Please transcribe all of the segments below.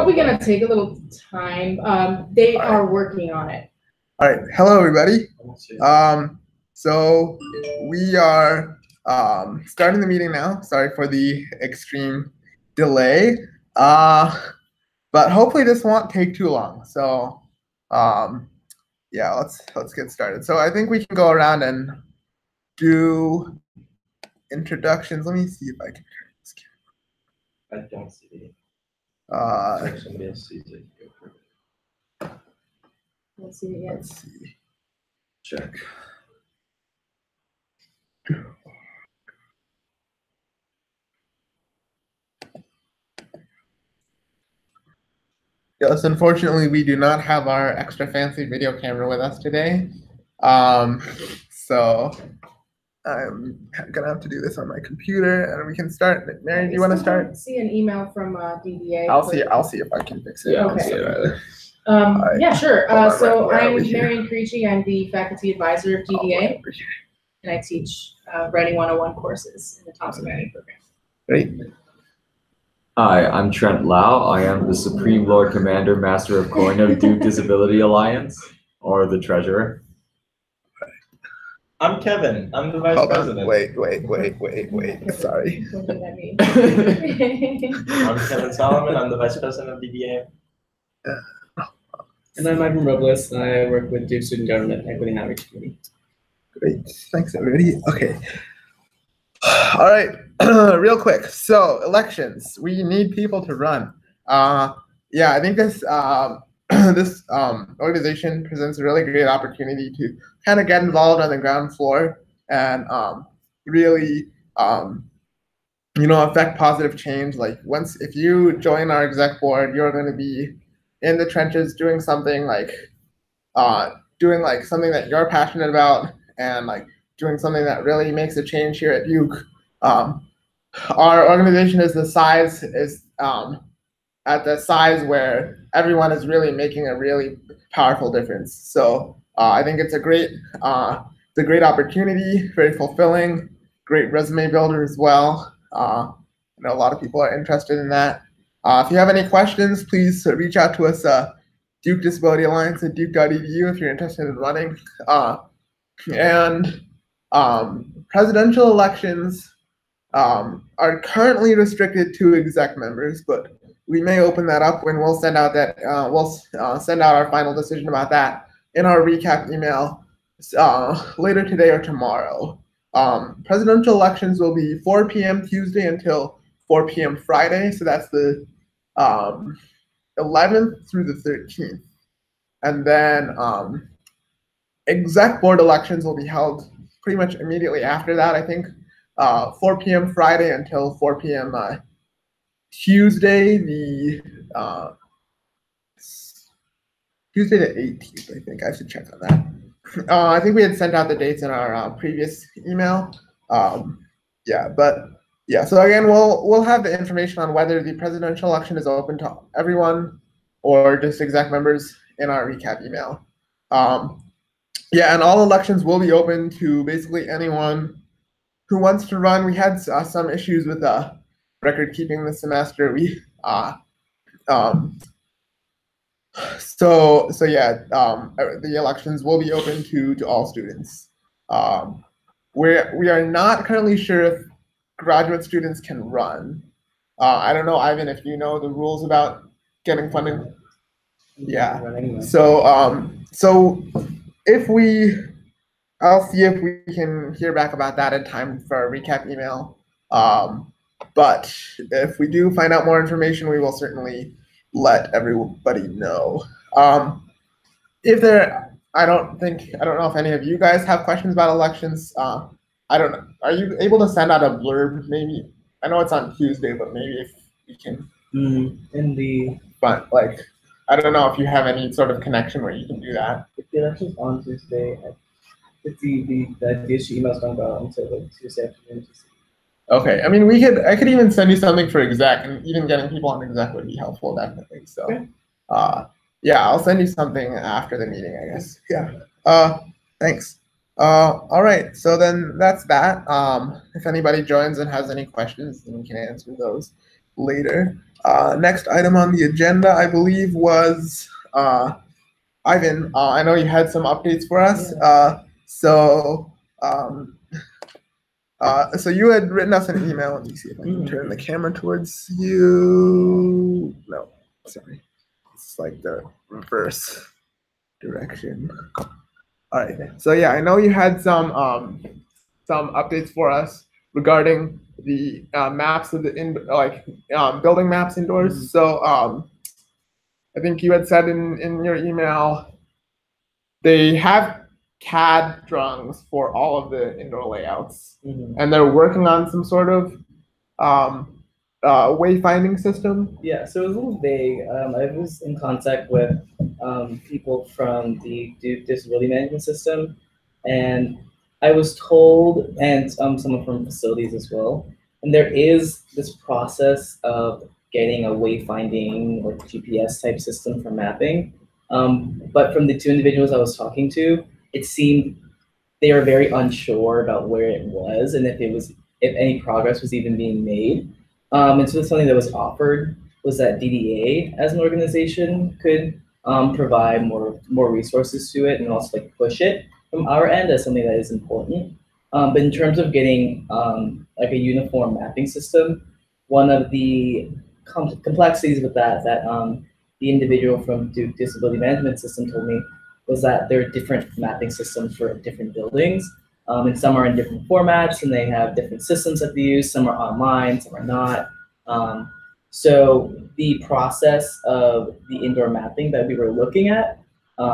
probably gonna take a little time. They are working on it. All right. Hello, everybody. So we are starting the meeting now. Sorry for the extreme delay. But hopefully this won't take too long. So yeah, let's get started. So I think we can go around and do introductions. Let me see if I can turn this camera. I don't see it. Somebody else sees it. Let's see it yet. Let's see. Check. Yes, unfortunately, we do not have our extra fancy video camera with us today. So I'm gonna have to do this on my computer, and we can start. Mary, do you want to start? See an email from DDA. I'll see if I can fix it. Yeah, okay. Yeah, sure. So I'm Marian Creechy. I'm the faculty advisor of DDA, and I teach Writing 101 courses in the Thompson Manning program. Great. Hi, I'm Trent Lau. I am the Supreme Lord Commander, Master of Coin of Duke Disability Alliance, or the Treasurer. I'm Kevin. I'm the Vice President. Wait. Sorry. What does that mean? I'm Kevin Solomon. I'm the Vice President of DDA. And I'm Ivan Robles. I work with Duke Student Government Equity and Outreach Committee. Great. Thanks, everybody. Okay. All right. Real quick. So elections. We need people to run. Yeah, I think this this organization presents a really great opportunity to kind of get involved on the ground floor and really affect positive change. Like if you join our exec board, you're going to be in the trenches doing something like something that you're passionate about and like doing something that really makes a change here at Duke. Our organization is at the size where everyone is really making a really powerful difference. So I think it's a great opportunity, very fulfilling, great resume builder as well. I know a lot of people are interested in that. If you have any questions, please reach out to us, Duke Disability Alliance at duke.edu if you're interested in running. Presidential elections are currently restricted to exec members, but we may open that up when we'll send out send out our final decision about that in our recap email later today or tomorrow. Presidential elections will be 4 p.m. Tuesday until 4 p.m. Friday, so that's the 11th through the 13th. And then exec board elections will be held pretty much immediately after that, I think. 4 p.m. Friday until 4 p.m. Tuesday, the 18th, I think. I should check on that. I think we had sent out the dates in our previous email. So again, we'll have the information on whether the presidential election is open to everyone or just exec members in our recap email. And all elections will be open to basically anyone who wants to run. We had some issues with record keeping this semester. The elections will be open to all students. We are not currently sure if graduate students can run. I don't know, Ivan, if you know the rules about getting funding. Yeah. I'll see if we can hear back about that in time for our recap email. But if we do find out more information, we will certainly let everybody know. I don't know if any of you guys have questions about elections. I don't know. Are you able to send out a blurb maybe? I know it's on Tuesday, but maybe if we can. But like, I don't know if you have any sort of connection where you can do that. If the election's on Tuesday, if the DSG emails don't go until the Tuesday afternoon. Okay, I mean, I could even send you something for exec, and even getting people on exec would be helpful, definitely. So, okay. I'll send you something after the meeting, I guess. Yeah. Thanks. All right, so then that's that. If anybody joins and has any questions, then we can answer those later. Next item on the agenda, I believe, was Ivan. I know you had some updates for us. So you had written us an email. Let me see if I can turn the camera towards you. No, sorry. It's like the reverse direction. All right. So yeah, I know you had some updates for us regarding the maps of the building maps indoors. So I think you had said in your email they have CAD drawings for all of the indoor layouts, and they're working on some sort of wayfinding system. Yeah, so it was a little vague. I was in contact with people from the Duke Disability Management System, and I was told, and someone from facilities as well, and there is this process of getting a wayfinding like GPS type system for mapping. But from the two individuals I was talking to, it seemed they were very unsure about where it was and if any progress was even being made. And so something that was offered was that DDA as an organization could provide more resources to it and also like push it from our end as something that is important. But in terms of getting like a uniform mapping system, one of the complexities with that the individual from Duke Disability Management System told me was that there are different mapping systems for different buildings. And some are in different formats and they have different systems that they use. Some are online, some are not. So the process of the indoor mapping that we were looking at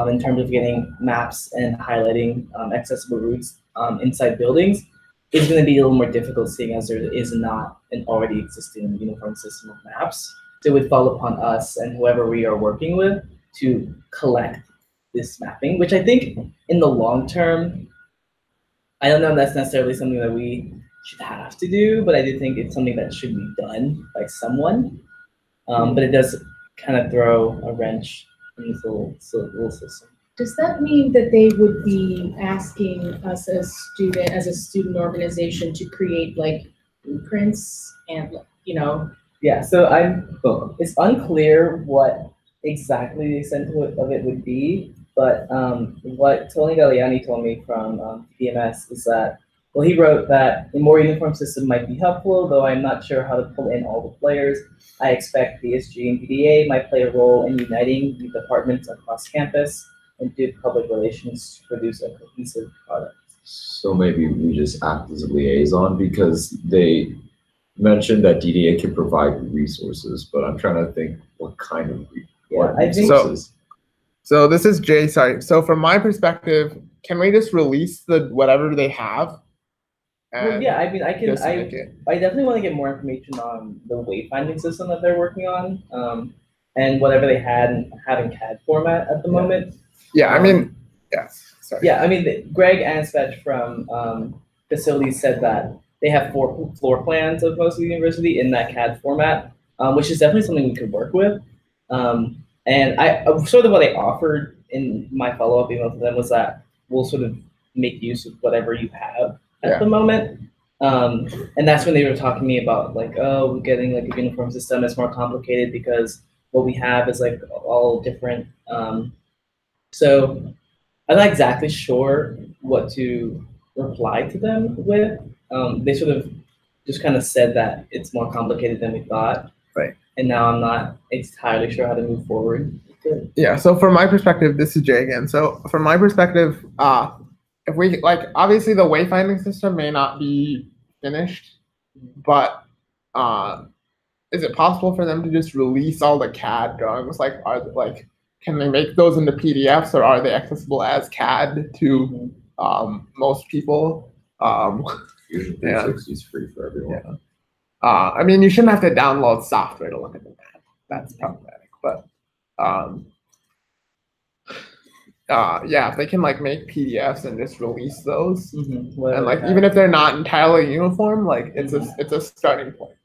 in terms of getting maps and highlighting accessible routes inside buildings is going to be a little more difficult, seeing as there is not an already existing uniform system of maps. So it would fall upon us and whoever we are working with to collect this mapping, which I think in the long term, I don't know if that's necessarily something that we should have to do, but I do think it's something that should be done by someone. But it does kind of throw a wrench in this little system. Does that mean that they would be asking us as a student organization to create like blueprints and, you know? Yeah, so it's unclear what exactly the extent of it would be, but what Tony Galliani told me from DMS is that, well, he wrote that a more uniform system might be helpful, though I'm not sure how to pull in all the players. I expect BSG and DDA might play a role in uniting the departments across campus and do public relations to produce a cohesive product. So maybe we just act as a liaison, because they mentioned that DDA can provide resources, but I'm trying to think what kind of resources. So this is Jay, sorry. So from my perspective, can we just release whatever they have? Well, yeah, I mean, I definitely want to get more information on the wayfinding system that they're working on, and whatever they have in CAD format at the moment. Yeah, I mean, yes. Sorry. Yeah, I mean, Greg Anspech from Facilities said that they have 4 floor plans of most of the university in that CAD format, which is definitely something we could work with. And I sort of what I offered in my follow-up email to them was that we'll sort of make use of whatever you have at the moment. And that's when they were talking to me about like, oh, getting like a uniform system is more complicated because what we have is like all different. So I'm not exactly sure what to reply to them with. They sort of just kind of said that it's more complicated than we thought. Right. And now I'm not entirely sure how to move forward. Yeah, so from my perspective, this is Jay again. So from my perspective, if we obviously the wayfinding system may not be finished, but is it possible for them to just release all the CAD drawings? Can they make those into PDFs, or are they accessible as CAD to most people? Fusion 360 is free for everyone. Yeah. I mean, you shouldn't have to download software to look at the map. That's problematic. But yeah, if they can like make PDFs and just release those, and like even if they're not entirely uniform, like it's a starting point.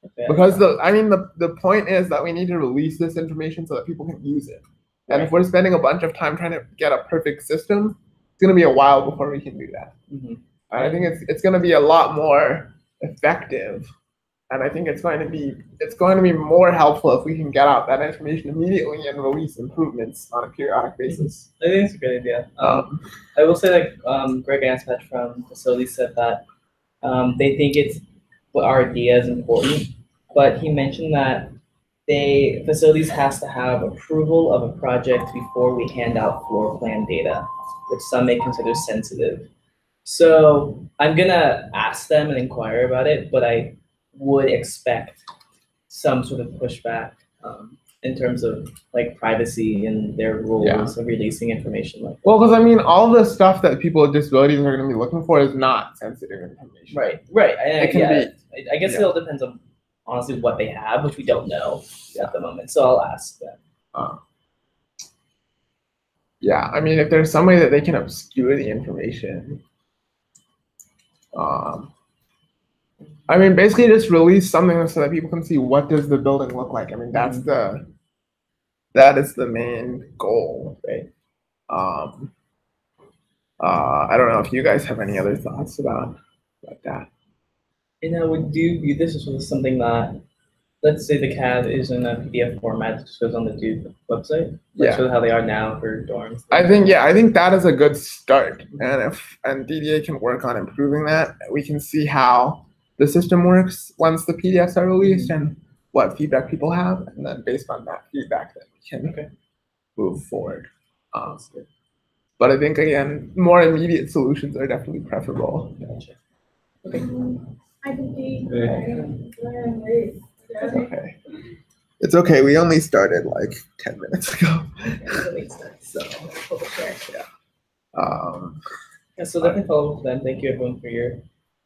Okay. Because the point is that we need to release this information so that people can use it. And if we're spending a bunch of time trying to get a perfect system, it's gonna be a while before we can do that. And I think it's gonna be a lot more effective And I think it's going to be more helpful if we can get out that information immediately and release improvements on a periodic basis. I think it's a good idea. I will say that Greg Anspach from Facilities said that they think our idea is important, but he mentioned that Facilities has to have approval of a project before we hand out floor plan data, which some may consider sensitive. So I'm gonna ask them and inquire about it, but I would expect some sort of pushback in terms of like privacy and their rules of releasing information like that. Well, because I mean, all the stuff that people with disabilities are going to be looking for is not sensitive information. Right. It can be. I guess it all depends on honestly what they have, which we don't know at the moment. So I'll ask them. Yeah, I mean, if there's some way that they can obscure the information, I mean, basically just release something so that people can see what does the building look like. I mean, that is the main goal, right? I don't know if you guys have any other thoughts about that. And I would view this as something that, let's say the CAD is in a PDF format, it just goes on the Duke website. Like shows how they are now for dorms. I think that is a good start. And DDA can work on improving that, we can see how the system works once the PDFs are released and what feedback people have, and then based on that feedback, then we can move forward. But I think again, more immediate solutions are definitely preferable. Gotcha. Okay. It's okay. We only started like 10 minutes ago. So so definitely follow up with them. Thank you everyone for your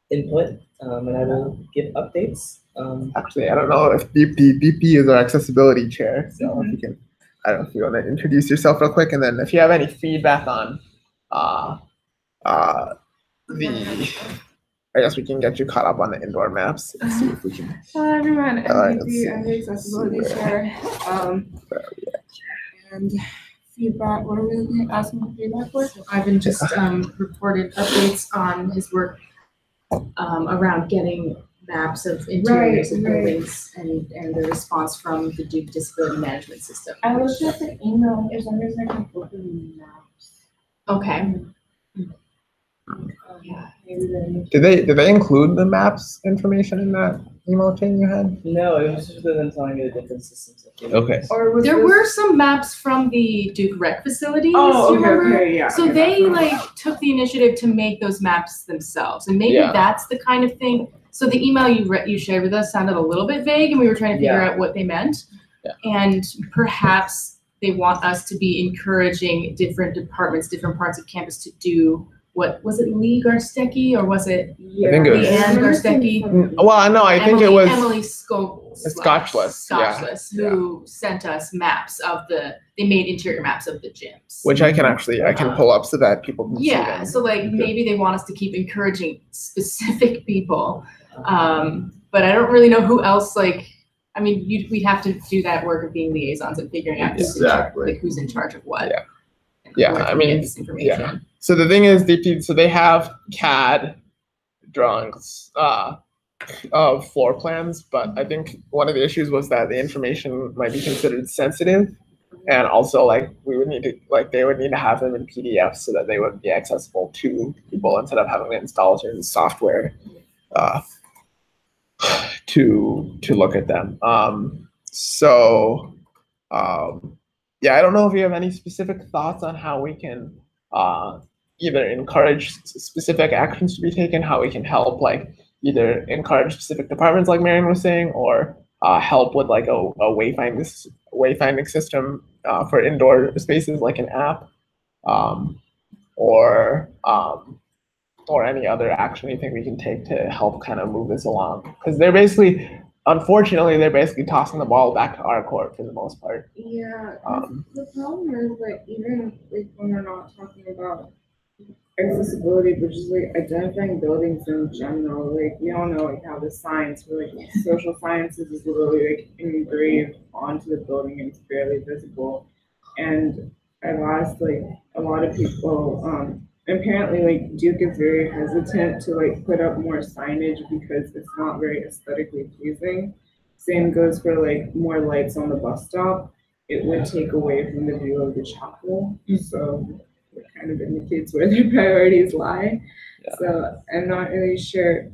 input, and I will give updates. Actually, I don't know if BP is our accessibility chair, so if you can, I don't know if you want to introduce yourself real quick, and then if you have any feedback on I guess we can get you caught up on the indoor maps and see if we can. Hello everyone, I'm let's BP, I'm the accessibility chair. And feedback, what are we asking for feedback for? So Ivan just reported updates on his work around getting maps of interiors of buildings and the response from the Duke Disability Management System. I looked at the email, for some reason I can't open the maps. Okay. Yeah, maybe they. Did they include the maps information in that email chain you had? No, it was just them telling me the different systems. Okay. Or was There this- were some maps from the Duke Rec facilities. Oh, do you remember? okay, yeah. So okay, they that's like took the initiative to make those maps themselves, and maybe Yeah. that's the kind of thing. So the email you shared with us sounded a little bit vague, and we were trying to figure out what they meant. Yeah. And perhaps they want us to be encouraging different departments, different parts of campus to do. What was it, Lee Garstecki, or was it Yeah. I think it was- Leanne Garstecki? Well, no, I think it was Emily Scotchless, yeah. who sent us maps of they made interior maps of the gyms. which I can pull up so that people can see Yeah, them. so like maybe they want us to keep encouraging specific people, but I don't really know who else. Like, I mean, we'd have to do that work of being liaisons and figuring out Exactly. who's in charge of what. Yeah. and Yeah, where I can we get mean, this information. So the thing is, so they have CAD drawings of floor plans, but I think one of the issues was that the information might be considered sensitive, and also like they would need to have them in PDF so that they would be accessible to people instead of having to install certain software to look at them. Yeah, I don't know if you have any specific thoughts on how we can either encourage specific actions to be taken, how we can help, like either encourage specific departments like Marion was saying, or help with like a wayfinding system for indoor spaces like an app, or any other action you think we can take to help kind of move this along. Because unfortunately, they're basically tossing the ball back to our court for the most part. Yeah, the problem is like even like when we're not talking about accessibility, but just like identifying buildings in general, like we all know like how the science for like social sciences is literally like engraved onto the building and it's barely visible. And I've asked like a lot of people apparently like Duke is very hesitant to like put up more signage because it's not very aesthetically pleasing. Same goes for like more lights on the bus stop. It would take away from the view of the chapel. So it kind of indicates where their priorities lie. Yeah. So I'm not really sure.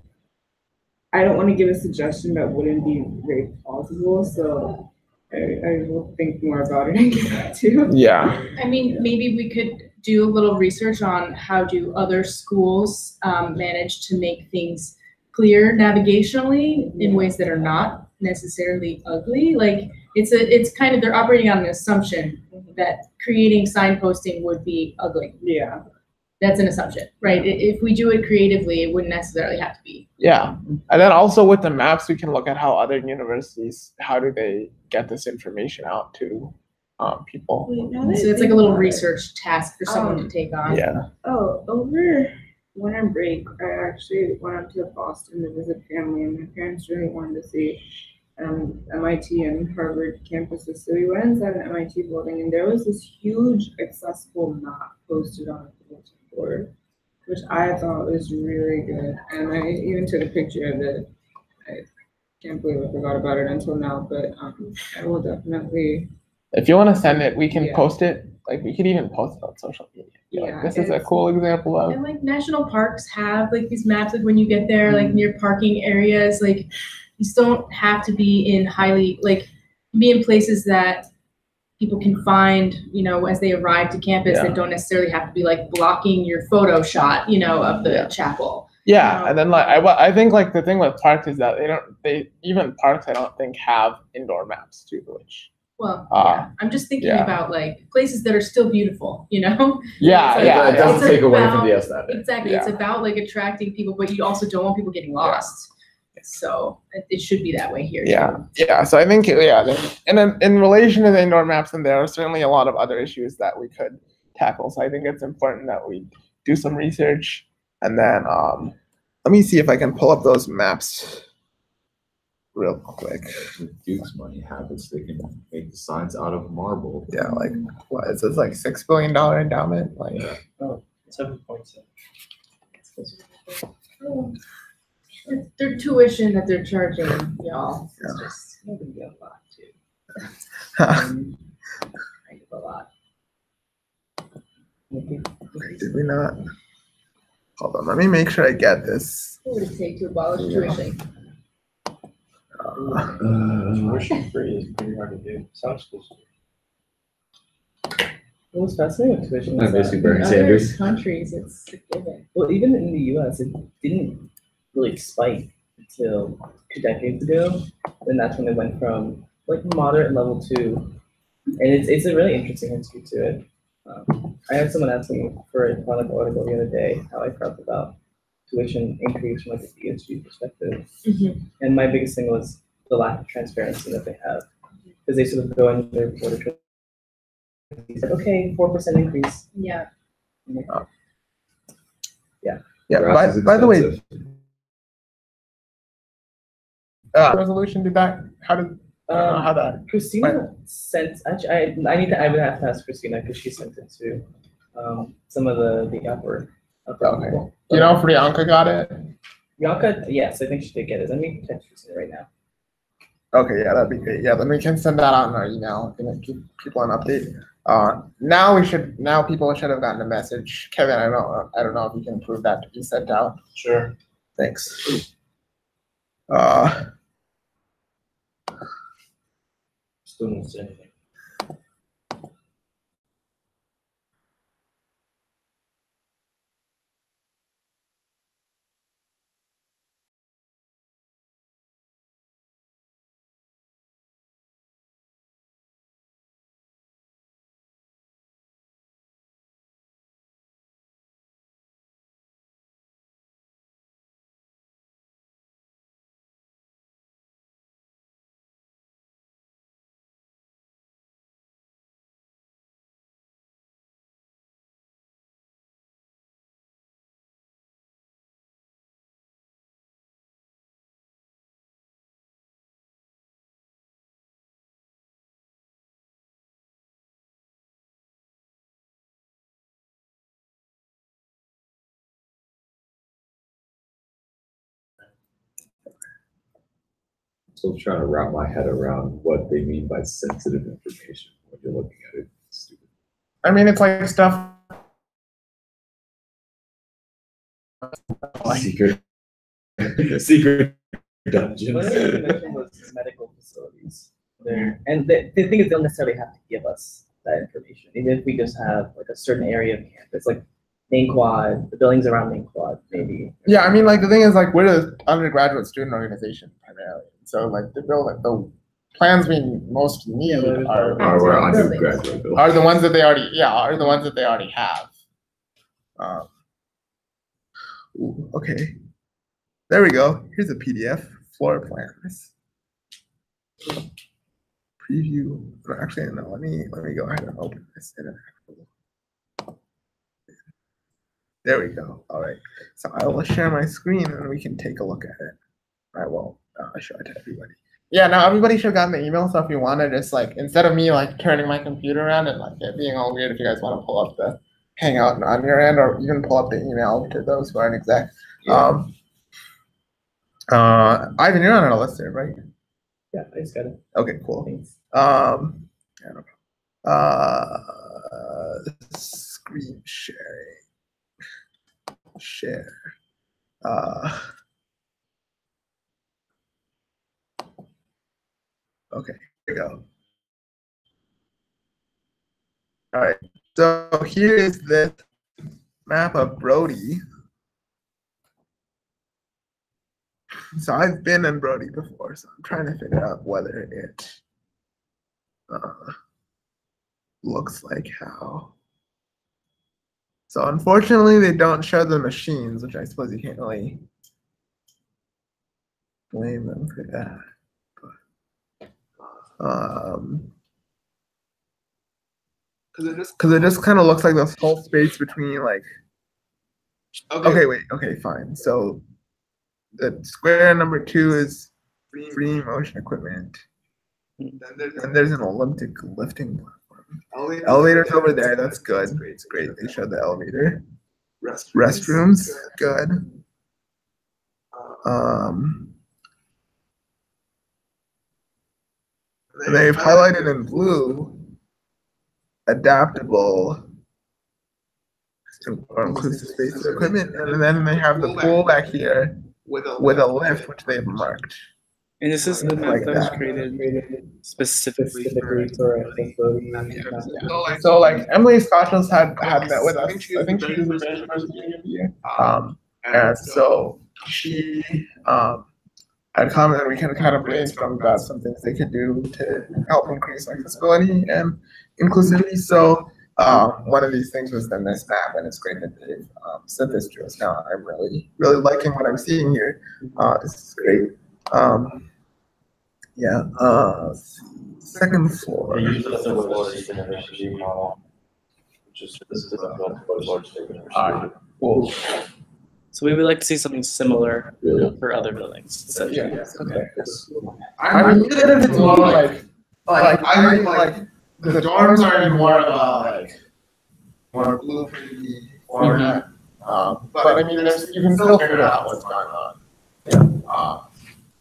I don't want to give a suggestion that wouldn't be very plausible. So I will think more about it and get back to you. Yeah. I mean, maybe we could do a little research on how do other schools manage to make things clear navigationally in ways that are not necessarily ugly. Like it's kind of, they're operating on an assumption that creating signposting would be ugly. Yeah. That's an assumption, right? If we do it creatively, it wouldn't necessarily have to be. Yeah. And then also with the maps, we can look at how other universities, how do they get this information out to people. So it's like a little research task for someone to take on. Yeah. Oh, over winter break, I actually went up to Boston to visit family, and my parents really wanted to see MIT and Harvard campuses. So we went inside an MIT building, and there was this huge accessible map posted on a bulletin board, which I thought was really good. And I even took a picture of it. I can't believe I forgot about it until now, but I will definitely. If you want to send it, we can Yeah. post it. Like we could even post it on social media. Like, Yeah, this is a it's- cool example of. And like national parks have like these maps, like when you get there, like near parking areas, like you just don't have to be in highly, like be in places that people can find, you know, as they arrive to campus Yeah. that don't necessarily have to be like blocking your photo shot, you know, of the Yeah. chapel. Yeah, No. and then like I think like the thing with parks is that they even parks I don't think have indoor maps too, which. Well, Ah, yeah, I'm just thinking yeah. about like places that are still beautiful, you know? Yeah, It's yeah, like- It doesn't it's take away from about- the aesthetic. Exactly, it's about like attracting people, but you also don't want people getting lost. So it should be that way here. too. Yeah. So I think and then in relation to the indoor maps, and there are certainly a lot of other issues that we could tackle. So I think it's important that we do some research, and then let me see if I can pull up those maps real quick. With Duke's money habits, they can make the signs out of marble. Yeah, like what is this like $6 billion endowment? Like Yeah. 7.7. Their tuition that they're charging y'all Yeah. is just gonna be a lot too. Kind of a lot. did we not? Hold on, let me make sure I get this. What would it take to abolish tuition? Tuition free is pretty hard to do. Some schools. What was fascinating with tuition I was miss you, that, Bernie In other Sanders. countries, it's a given. well, even in the US, it didn't really spike until 2 decades ago. And that's when it went from like moderate level to, and it's a really interesting history to it. I had someone ask me for a product article the other day how I felt about tuition increase from like a ESG perspective. And my biggest thing was the lack of transparency that they have. Because they sort of go in their report, said, okay, 4% increase. Yeah. Yeah. Grass is By the way, expensive. resolution did that? How did how that? Christina sent, actually, I would have to ask Christina because she sent it to some of the upper Okay. people. Do you know if Priyanka got it? Bianca, yes, I think she did get it. Let me text Christina right now. Okay, yeah, that'd be great. Yeah, then we can send that out in our email and keep people an update. Now people should have gotten a message. Kevin, I don't know if you can prove that to be sent out. Sure. Thanks. Students, anything. still trying to wrap my head around what they mean by sensitive information when you're looking at it. It's stupid. I mean, it's like stuff. Secret dungeons. One of the things you mentioned was medical facilities. And the thing is, they don't necessarily have to give us that information. Even if we just have like a certain area of campus, like Main Quad, the buildings around Main Quad, maybe. Yeah, I mean, like the thing is, like we're the undergraduate student organization primarily, so like the plans we most need are Our undergraduate building. the ones that they already have. Ooh, okay, there we go. Here's a PDF floor plans. Preview. Actually, no. Let me go ahead and open this in an actual. There we go. All right. So I will share my screen and we can take a look at it. I will show it to everybody. Yeah. Now everybody should have gotten the email. So if you want to just like instead of me like turning my computer around and like it being all weird, if you guys want to pull up the Hangout on your end, or you can pull up the email to those who aren't exec. Yeah. Ivan, you're on our list there, right? Yeah, I just got it. Okay, cool. Thanks. Screen sharing. Share. Okay, here we go. All right, so here is this map of Brody. So I've been in Brody before, so I'm trying to figure out whether it looks like how. So unfortunately, they don't show the machines, which I suppose you can't really blame them for that. Because it just kind of looks like this whole space between like. Okay, wait. Okay, fine. So the square number 2 is free motion equipment. And there's an Olympic lifting platform. Elevator's over there. That's good. It's great. They showed the elevator. Restrooms, good. And they've highlighted in blue adaptable or inclusive space equipment, and then they have the pool back here with a lift, which they've marked. And this is the map Like that was that. created specifically for So like Emily Scotchels had met with us. I think she was very first beginning of the year. And so she had commented we can kind of brainstorm about some things they could do to help increase accessibility and inclusivity. So one of these things was then this map, and it's great that they've sent this to us. Now I'm really liking what I'm seeing here. This is great. Yeah. Second floor. They use the Florida University model, which is this is a Florida State University. Cool. So we would like to see something similar Really? for other buildings. essentially. Yeah. Okay. I mean, even if it's more like I mean, like the dorms are more of a like more blueprinty format. But I mean, you can still figure out what's going on. Yeah.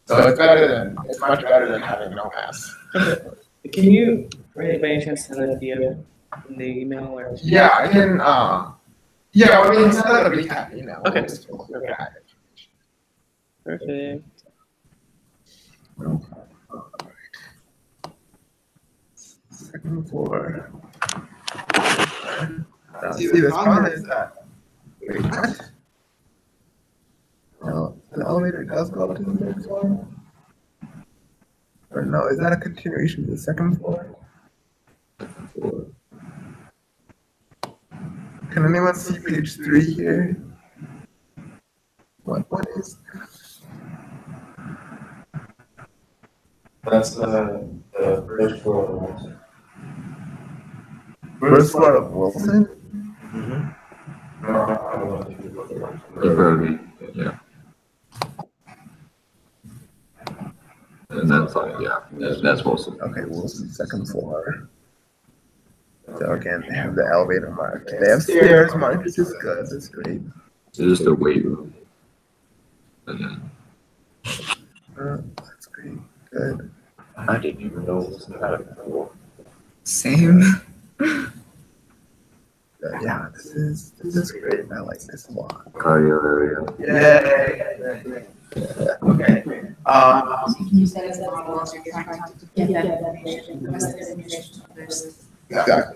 So it's much better than having no mass. Can you, by any chance, send that via in the email or? Yeah, I can. Yeah, I mean, it's not a recap, you know. Okay. Just look at it. Perfect. Second floor. See, the problem is that. Wait, what? No, the elevator does go up to the third floor. Or no, is that a continuation to the second floor? Can anyone see page 3 here? What is that? That's the first floor of Wilson. First floor of Wilson? Yeah. And that's like, yeah, that's Wilson. Okay, Wilson, second floor. So again, they have the elevator marked. They have stairs marked, which is good. That's great. It's just a weight room. And then That's great. Good. I didn't even know it was that before. Same. Yeah, this is great. I like this a lot. Cardio area. Yay. Okay. Can you set as a model as you're trying to get that information, request that information to others? Exactly.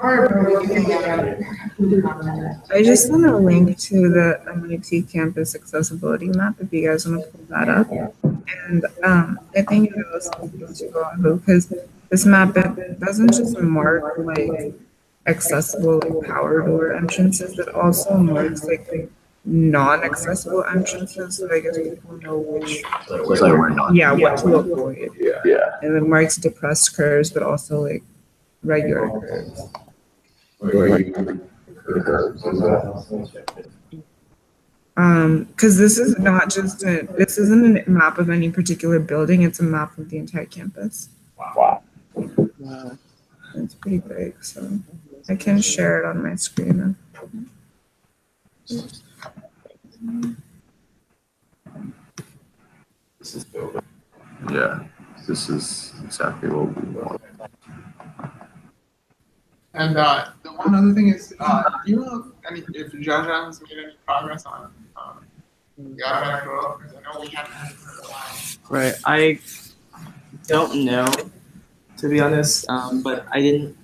I just sent a link to the MIT campus accessibility map if you guys want to pull that up. And I think it was something to go on because this map, it doesn't just mark like accessible like power door entrances, it also marks like non-accessible entrances, so I guess people know which It's like we're not. yeah what to avoid. Yeah. And it marks depressed curves, but also like regular curves. Because this is not just this isn't a map of any particular building, it's a map of the entire campus. Wow. It's pretty big, so I can share it on my screen. This is building. Yeah, this is exactly what we want. And the one other thing is, do you know if Jaja has made any progress on the automatic roll? Because I know we haven't had it for a while. Right. I don't know, to be honest, but I didn't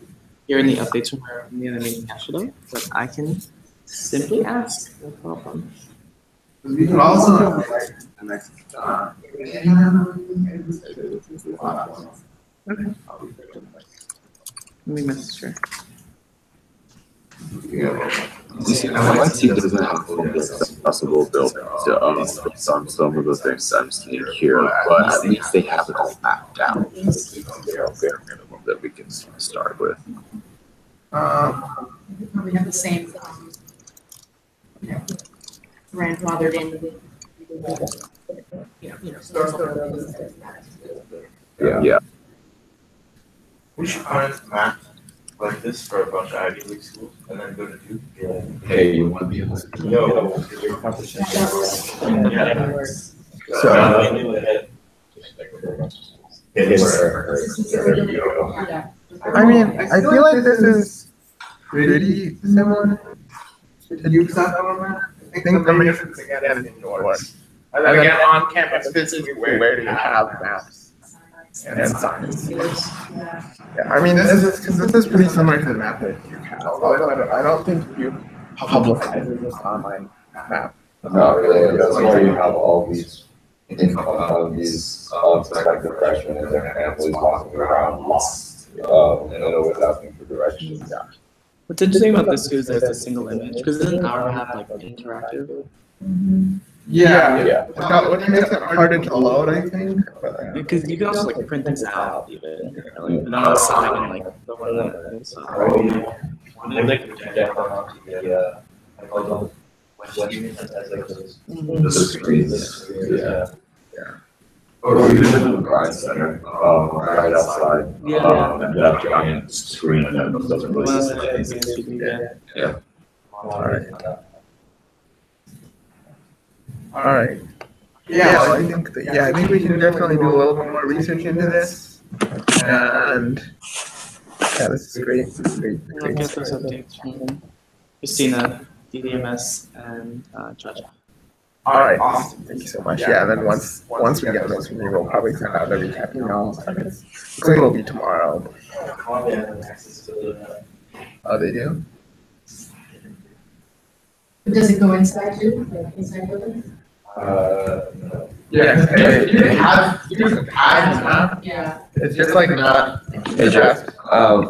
hear any updates from her in the other meeting yesterday, but I can simply ask, no problem. We could also like the next. Let me message her. MIT doesn't have full accessible buildings on some of the things I'm seeing here, but at least they have it all mapped out. Bare minimum that we can start with. We have the same, grandfathered in historical buildings. Yeah. We should find a map like this for a bunch of Ivy League schools and then go to Duke. Yeah. Hey, you want to be able to? No. So, I knew it I mean, I feel like this is pretty similar to Duke's government. I think the main difference again is indoors. And then again, on campus, physically, where do you have maps and signs? Yeah, I mean, this is pretty similar to the map that you have. Although I don't think you publicize this online map. Not really, that's why you have all these prospective freshmen and their families walking around lost, with asking for directions. Yeah. What's interesting about this too is there's a single image, because doesn't our have like interactive? Yeah. What makes it harder to load, I think. Because you can also like print this out even, like put on a sign and like the one that. One they could project onto the West Union that has like those. The screens, Yeah. Or even in the Pride Center, right outside. Yeah. And that giant screen that doesn't really. Yeah. All right. Yeah, well, I think we can definitely do a little bit more research into this. And yeah, this is great. I'll get those updates from Christina, DDMS, and Judge. All right, awesome. Thank you so much. Yeah, and then once we get those from you, we'll probably send out the recap emails. Looks like it'll be tomorrow. Oh, they do? Does it go inside too, like inside buildings? No. Yeah, you can add map. Yeah. It's just like not. Hey, Jeff, I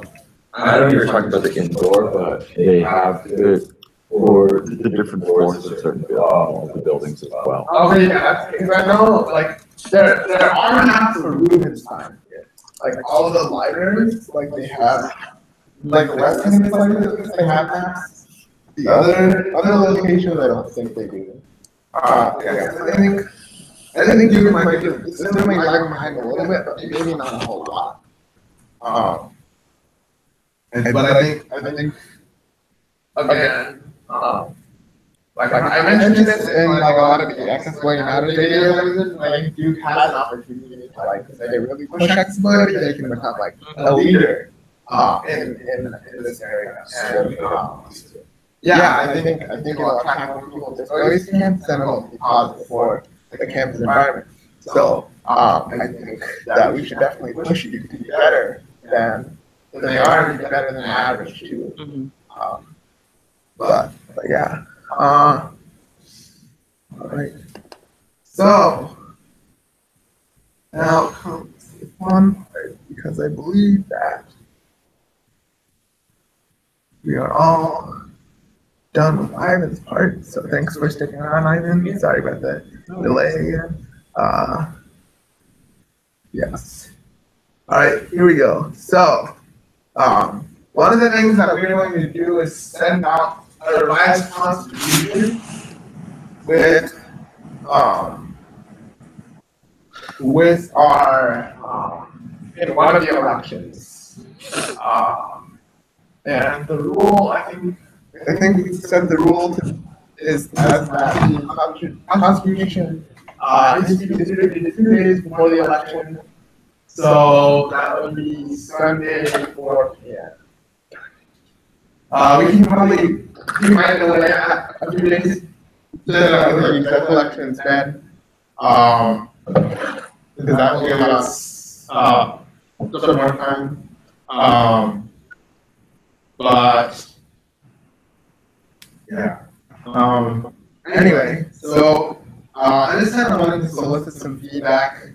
know you were talking about the indoor, but they have it for the different floors of certain the buildings as well. Okay, yeah, because I know, like, there are maps for Rubenstein. Like, all the libraries, like, they have, like, West Campus libraries, they have maps. The other locations, I don't think they do. Yeah, I think you might be, they might lag behind a little bit, but maybe not a whole lot. But I think, again, like I mentioned this in like a lot of the accessibility matters videos, like if Duke has an opportunity to like if they really push accessibility, they can become like a leader in this area. And yeah, I think it'll attract more people to disabilities campus and it'll be positive for the campus environment. So I think that we should definitely push you to be better than they are, and be better than the average too. But yeah. All right. So now comes the fun part, because I believe that we are all done with Ivan's part. So thanks for sticking around, Ivan. Sorry about the delay again. Yes. All right, here we go. So one of the things that we're going to do is send out a revised constitution with our in one of the elections. And the rule, I think we said the rule is as that the constitution is to be distributed 2 days before the election. So that would be Sunday 4 p.m. We can probably delay a few days to the election instead. Because that will give us some more time. But yeah. Anyway, so I just kind of wanted to solicit some feedback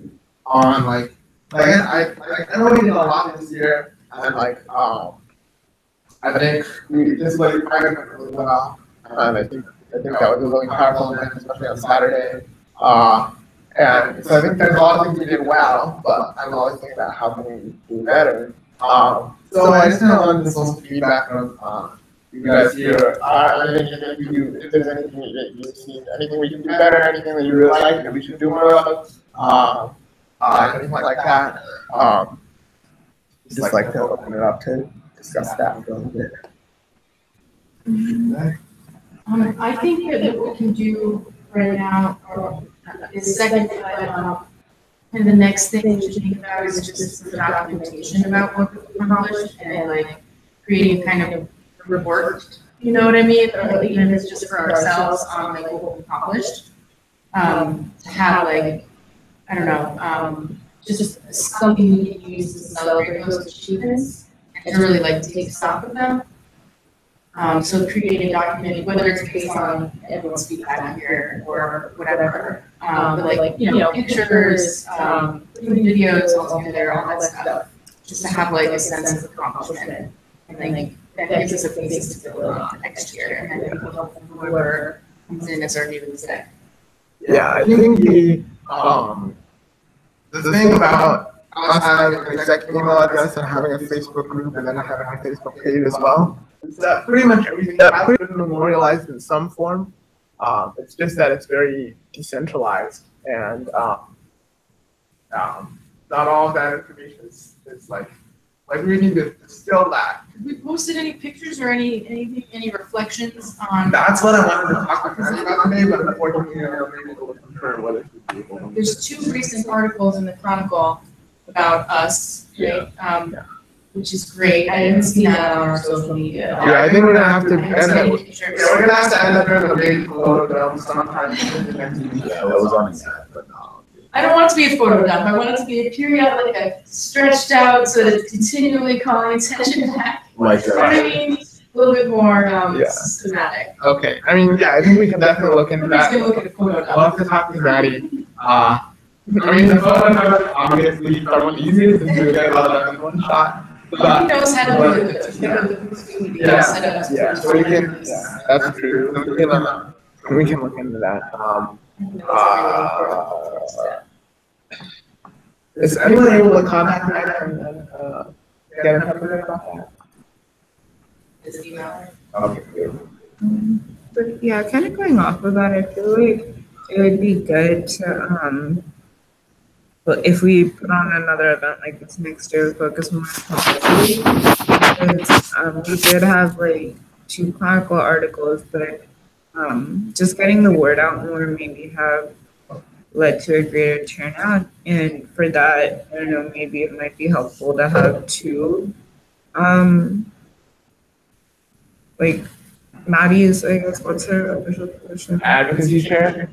on like I know we did a lot this year, and like I think this way went really well, and I think that was a really powerful event, especially on Saturday. And so I think there's a lot of things we did well, but I'm always thinking about how can we do better. So I just kind of wanted to solicit feedback from you guys here. If there's anything that you see, anything we can do better, anything that you really like that we should do more of, anything like that. Just like to open it up to discuss that a little bit. I think that what we can do right now is second, and the next thing we should think about is just the documentation about what we accomplished and like creating kind of a report. You know what I mean? Or even if it's just for ourselves on like what we accomplished. To have like, I don't know, just something we can use to celebrate those achievements and to really like take stock of them. So creating a document, whether it's based on everyone's feedback here or whatever, but like, pictures, putting videos all together, all that stuff, just to have like a sense of accomplishment. And like, that gives us a basis to build on for next year. And then whoever comes in as our new exec. Yeah, I think the thing about us having an exec email address and having a Facebook group and then having a Facebook page as well is that pretty much everything that could be memorialized in some form. It's just that it's very decentralized and not all of that information is like we need to distill that. Have we posted any pictures or any reflections on? That's what I wanted to talk about today, but unfortunately, maybe we'll confirm whether it should be. There's 2 recent articles in the Chronicle about us, right? Which is great. I haven't seen that on our social media. Yeah, I think we're gonna have to We're gonna have to end up doing a big photo dump sometime in the next week. Yeah, that was on that, but no. I don't want it to be a photo dump. I want it to be a period, like a stretched out, so that it's continually calling attention back. Like, You know what I mean? A little bit more systematic. Okay, I mean, yeah, I think we can definitely look into Nobody's that. gonna look at a photo We'll dump. have to talk to Maddie. I mean, the photo number obviously are one easiest since we get a lot of them in one shot. He But knows how to do it. yeah, so we can. Yeah, that's true. We can look into that. Is anyone able to contact me and get in touch with me about that? Just email her. Okay, good. But yeah, kind of going off of that, I feel like it would be good to, but if we put on another event like this next year, focus more on publicity. We did have like 2 Chronicle articles, but just getting the word out more maybe have led to a greater turnout. And for that, I don't know, maybe it might be helpful to have two, like Maddie's, I guess, what's her official position? Advocacy chair.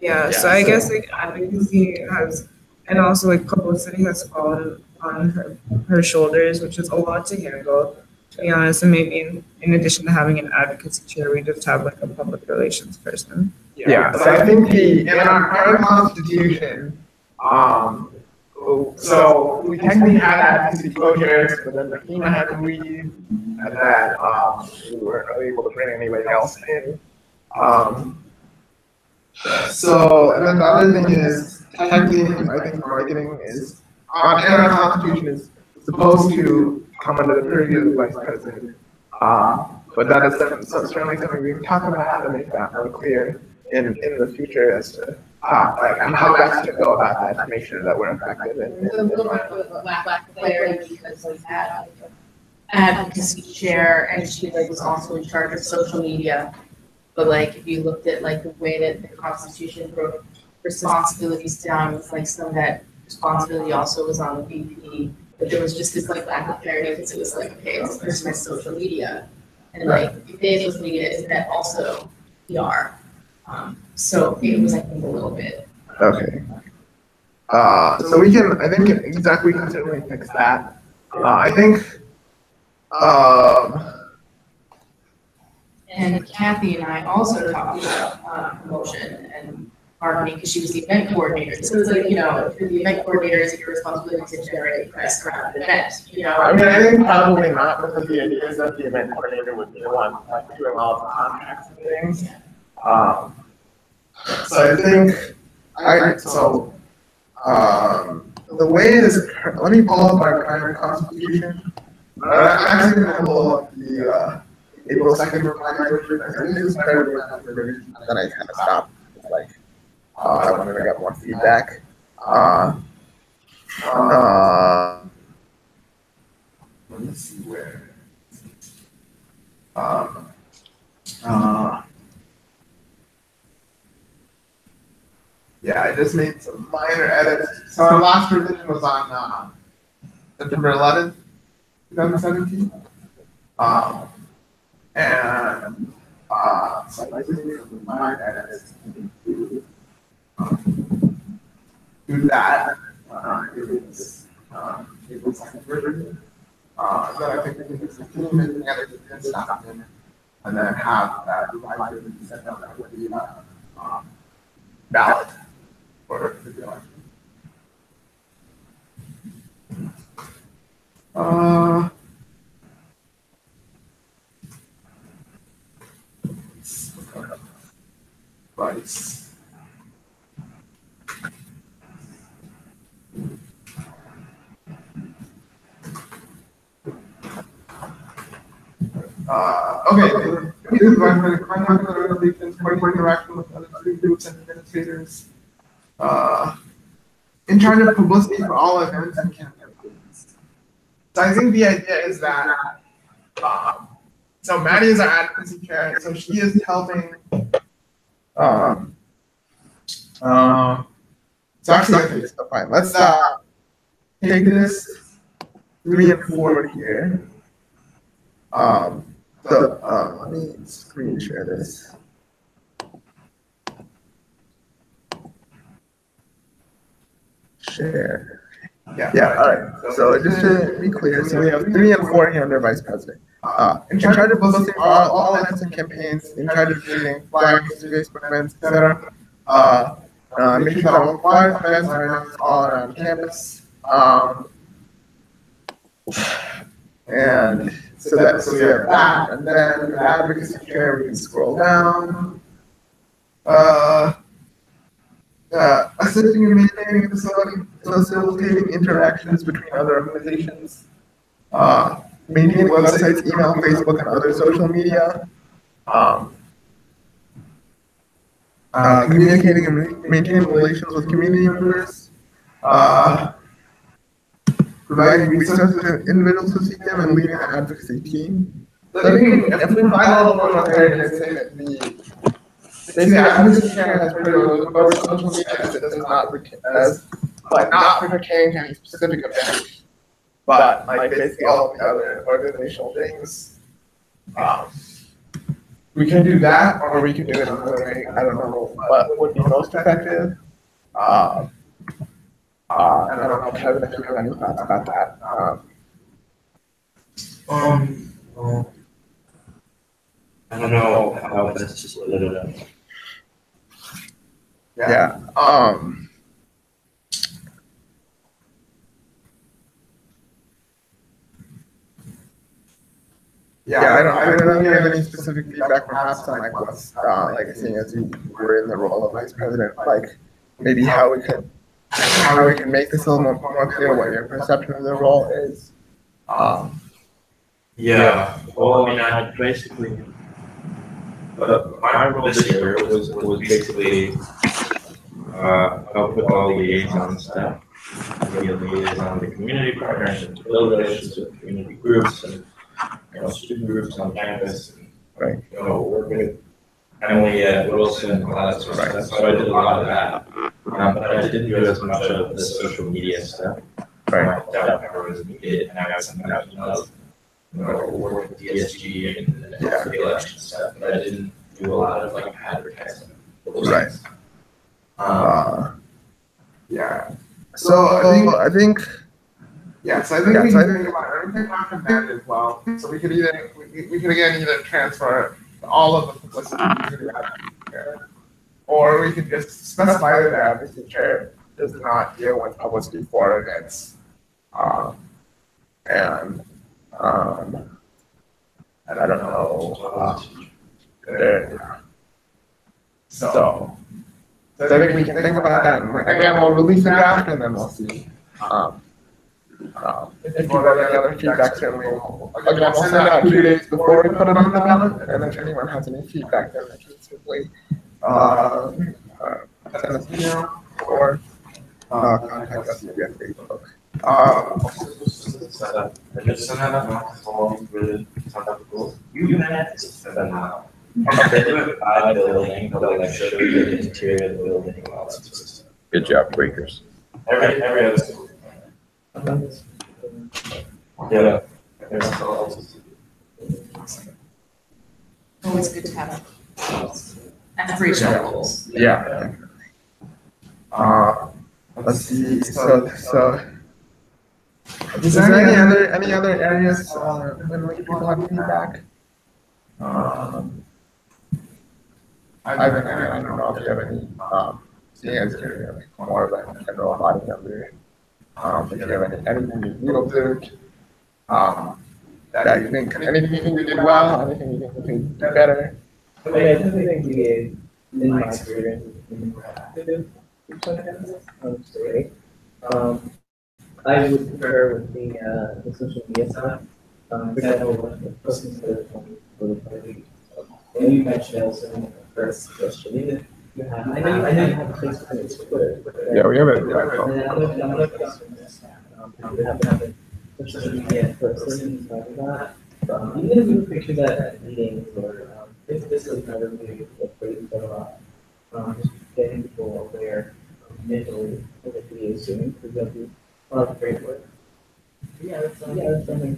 Yeah, so I guess like advocacy has, and also like publicity has fallen on her shoulders, which is a lot to handle, to be honest. And maybe in addition to having an advocacy chair, we just have like a public relations person. Yeah, so I think in our current constitution, so we technically had advocacy co-chairs, but then Rahima had to leave, and then we weren't really able to bring anybody else in. So, and then the other thing is, technically, I think marketing is, in our constitution is supposed to come under the purview of the vice president. But that is certainly something we can talk about how to make that more clear in the future as to how best to go about that to make sure that we're effective. There's a little bit of lack of clarity because we had advocacy chair and she was also in charge of social media. But like if you looked at like the way that the Constitution broke responsibilities down, it was like some of that responsibility also was on the VP. But there was just this like lack of clarity because it was like, okay, this person has social media. And like if they have social media, is that also PR? So it was, I think, a little bit. Okay. So we can, I think, exactly, we can certainly fix that. I think, and Kathy and I also talked about promotion and marketing because she was the event coordinator. So it was like, you know, if you're the event coordinator, it's your responsibility to generate press around the event, you know? I mean, I think probably not, because the idea is that the event coordinator would be the one like doing all the contracts and things. So I think, the way it is, let me pull up our current constitution. I'm actually going to pull up the April 2nd requirement. I think this is part of the revision. Then I kind of stopped. Like, I wanted to get more feedback. Let me see where. Yeah, I just made some minor edits. So our last revision was on September 11th, 2017. So I just made some minor edits do that. It was April 2nd version. Then I think we can do some movement and edit and stuff in, and then have that revised version sent out that would be ballot for the election. Vice. Okay, this is going to the conduct of resolutions, interaction with other student groups and administrators. In charge of publicity for all events and campaigns. So I think the idea is that, so Maddie is our advocacy chair, so she is helping, so actually, okay, so fine, let's take this 3 and 4 here. Let me screen share this. Share. Yeah, all right. So just to be clear, so we have 3 and 4 here under vice president. In charge of publishing all events and campaigns, in charge of creating flyers, Facebook events, etc. Making sure that all flyers events are announced all around campus. And so we have that, and then the advocacy chair, we can scroll down. Assisting in maintaining facilitating interactions between other organizations, maintaining websites, email, Facebook, and other social media, communicating and maintaining relations with community members, providing resources to individuals who seek them, and leading an advocacy team. So if we find all of them on there, and say that basically, advocacy chair has privilege over social media as it does not but not pertaining to any specific event. But like basically all of the other organizational things, we can do that, or we can do it another way. I don't know what would be most effective. And I don't know, Kevin, if you have any thoughts about that. Well, I don't know how best to split it up. Yeah. Yeah, I don't know if you have any specific feedback perhaps on like what's like seeing as you were in the role of vice president, like maybe how we can make this a little more clear what your perception of the role is. Yeah, well, I mean, I basically, my role this year was basically help with all the liaison stuff. Be a liaison to community partners and to build relationships with community groups and student groups on campus. And, right. Work with Emily at Wilson and all that sort of stuff. So I did a lot of that, but I didn't do as much of the social media stuff. Right. That was needed, and I got some work with DSG and the election stuff, but I didn't do a lot of like advertising. Right. Yeah. So I think we can think about everything after that as well. So we could again either transfer all of the publicity to the advocacy chair, or we could just specify that the advocacy chair does not deal with publicity for events. And I don't know. So I think we can think about that. And again, we'll release the draft and then we'll see. If you have any other feedback, certainly we'll send out 2 days before we put it on the ballot. And if anyone has any feedback, then they can simply send us an email or contact us via Facebook. You have to set them out. Okay, by building, but like show you the interior of the building and all that sort of stuff. Good job, Breakers. Every other school. Yeah. Always good to have aspirational goals. Yeah. Let's see. So is there any other areas when people have feedback? I don't know if you have any. Seeing as you're more of a general body member, if you have anything you observed that you think anything we did well, anything you think we could do better. I mean, I definitely think we gave, in my experience, proactive great. I would concur with the social media stuff. For example, posting to the party. And you mentioned also in the first question, I know you have a Facebook and it's Twitter. Yeah, we have it. And then another question is, we have to have a social media person talking about that. Even if we do pictures at meetings or this is another really great for just getting people aware mentally of what the is doing, because that'd be a lot of great work. Yeah, that's something.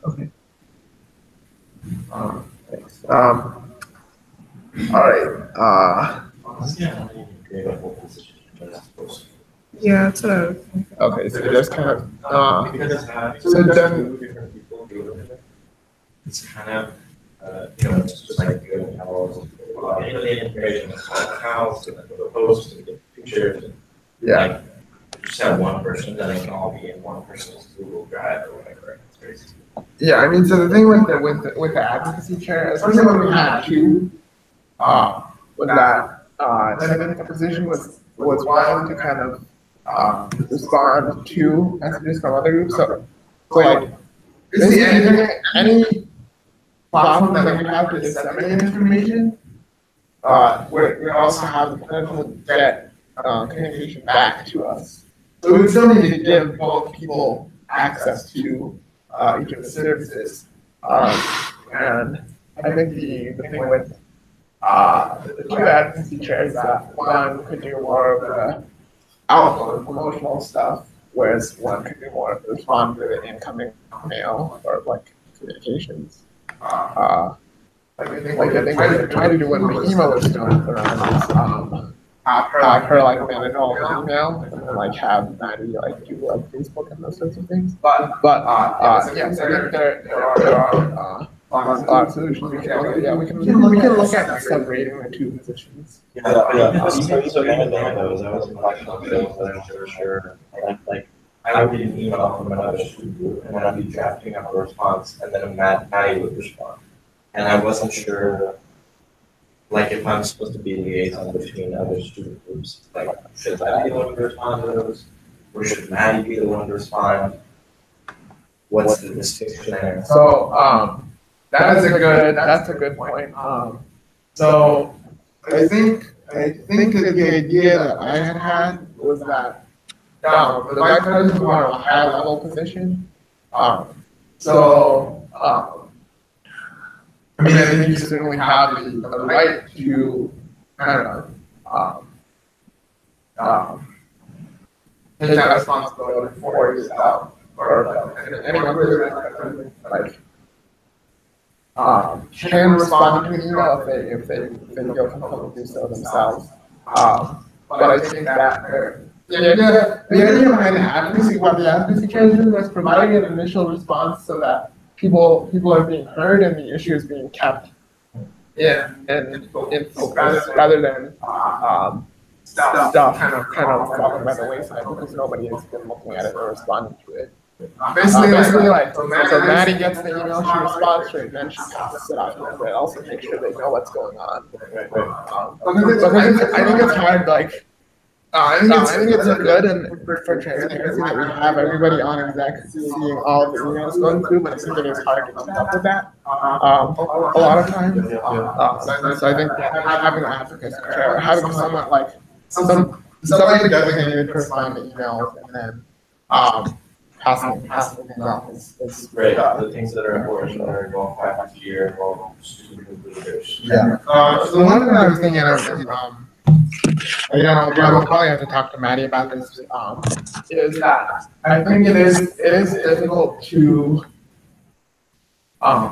Okay. Thanks. All right. Yeah, that's what I was thinking. Okay, so just kind of. So then, it's kind of, it's just like you have all the information that's on the house and then the post and the pictures. And Yeah. Just have one person, then it can all be in one person's Google Drive or whatever. It's crazy. Yeah, I mean, so the thing with the advocacy chair, especially when we had two, was that the position was one to kind of respond to messages from other groups. So like, basically any platform that we have to disseminate information, we also have the potential to get communication back to us. So we still need to give both people access to each of the services. And I think the thing with the two advocacy chairs that one could do more of the outgoing promotional stuff, whereas one could do more of the respond to the incoming mail or like communications. I think we're trying to do what Mahima was doing around have her like manage all the email and then like have Maddie like do like Facebook and those sorts of things. But yes, I think there are a lot of solutions we can look at. Yeah, we can look at separating the two positions. So one of those, I was in professional sales, but I wasn't sure. Like, I would get an email from another student group, and then I'd be drafting up a response, and then Maddie would respond. And I wasn't sure, like, if I'm supposed to be a liaison between other student groups. Like, should I be the one to respond to those? Or should Maddie be the one to respond? What's the distinction there? So, that's a good point. So I think that the idea that I had was that the vice presidents are a high level position. I mean, I think you certainly have the right to kind of take that responsibility for yourself, or anyone who like can respond to an email if they feel comfortable to do so themselves. But I think that the idea behind advocacy, what the advocacy chairs do is providing an initial response so that people are being heard and the issue is being kept in focus rather than stuff kind of falling by the wayside because nobody has been looking at it or responding to it. Basically, like, so Maddie gets the email, she responds to it, and then she passes it out to everybody else and make sure they know what's going on. Because I think it's hard, like, I think it's good and for transparency that we have everybody on exec seeing all of the emails going through, but I think it is hard to keep up with that a lot of times. So I think having an advocacy chair, or having someone like somebody designated to respond to emails and then passing things off is great. The things that are important are involved faculty year, involved student leaders. Yeah. So the one thing I was thinking of, I will probably have to talk to Maddie about this, is that I think it is difficult to, I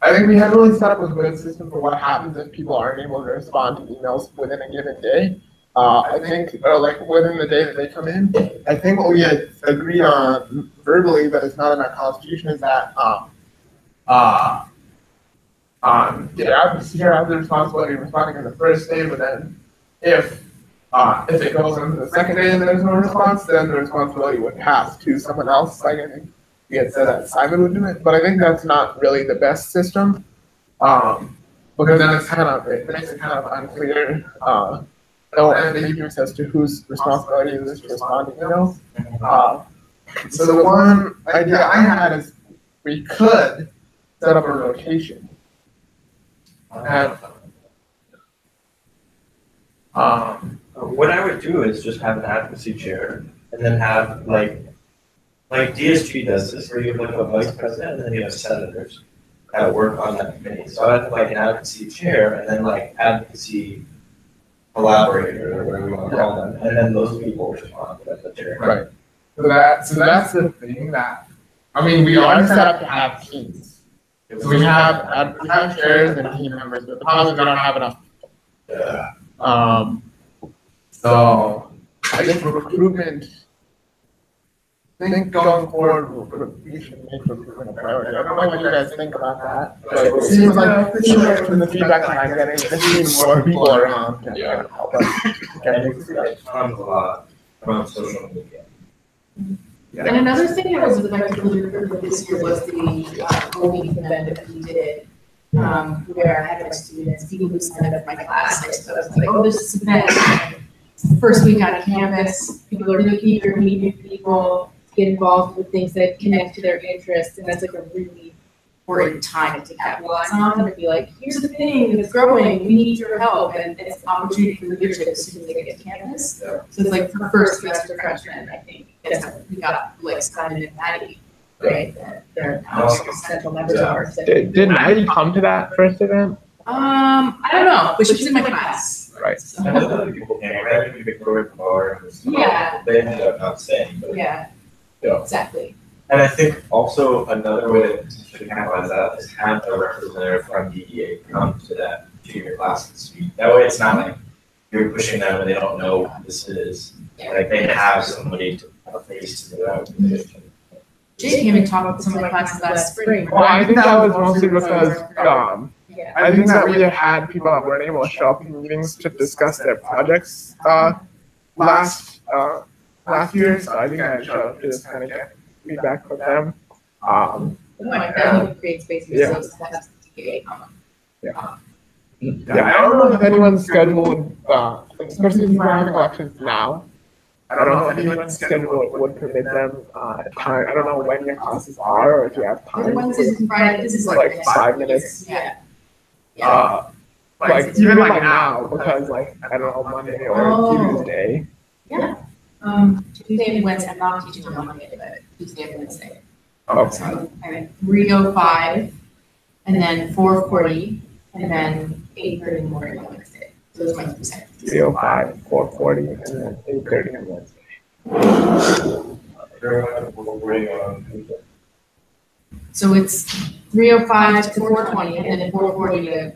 think we haven't really set up a good system for what happens if people aren't able to respond to emails within a given day. I think, or like within the day that they come in, I think what we had agreed on verbally that is not in our constitution is that the advocacy chair has the responsibility of responding on the first day, but then if it goes into the second day and there's no response, then the responsibility would pass to someone else. Like I think we had said that Simon would do it, but I think that's not really the best system because then it makes it kind of unclear. Ambiguous as to whose responsibility it is to respond to emails. So the one idea I had is we could set up a rotation. And, what I would do is just have an advocacy chair and then have like DSG does this where you have like a vice president and then you have senators that work on that committee. So I have like an advocacy chair and then like advocacy collaborator or whatever you want to call them, and then those people respond to the chair. Right. So that's the thing that I mean we are set up to have teams. So we have chairs and team members, but the problem is we don't have enough. So I think recruitment. I think going forward, we should make recruitment a priority. I don't know what you guys think about that, but it seems like from the feedback that I'm getting, there seems more people around to help us get it. Comes a lot from social media. Yeah. And another thing I was effectively recruited this year was the whole week event that we did, where I had my students, people who signed up my class, I was like, oh, this event, it's the first week on campus, people are really eager to meet new people, get involved with things that connect to their interests, and that's like a really important time to capitalize on and be like, here's the thing that's growing, we need your help, and it's an opportunity for leadership as soon as they get to campus. So it's like for first semester freshmen, I think we got like Simon and Maddie, right? They're now central members of our Did Maddie come to that first event? I don't know, but she's in my class. Right. So, I know that other people came, right? Victoria Bar and stuff. Yeah. They ended up not staying, but. yeah, Yeah. exactly. And I think also another way to potentially capitalize that is have a representative from DDA come to that junior class and speak. That way it's not like you're pushing them and they don't know what this is. Like they have somebody to have a face to the Jake came and talked with some of my classes last spring. Well, I think that was mostly because, Yeah. I think that we had people that weren't able to show up in meetings to discuss their projects, last year, so I think I showed up to just kind of get feedback from them. That would create space for Yeah. those to have DDA come. Yeah, I don't know if anyone's scheduled, especially if people are having elections now. I don't know if anyone's schedule would permit them, time, I don't know when your classes are, or if you have time. Wednesdays and Fridays, this is Like 5 minutes. Yeah. Like even like now, because like, I don't know, Monday or Tuesday. Yeah. Tuesday and Wednesday, I'm not teaching on Monday, but Tuesday and Wednesday. Okay. So I have 3:05, and then 4:40, and then 8:30 in the morning on Wednesday. So those are my 2 seconds. 3:05, 4:40, and then 8:30 on Wednesday. So it's 3:05 to 4:20, and then 4:40 to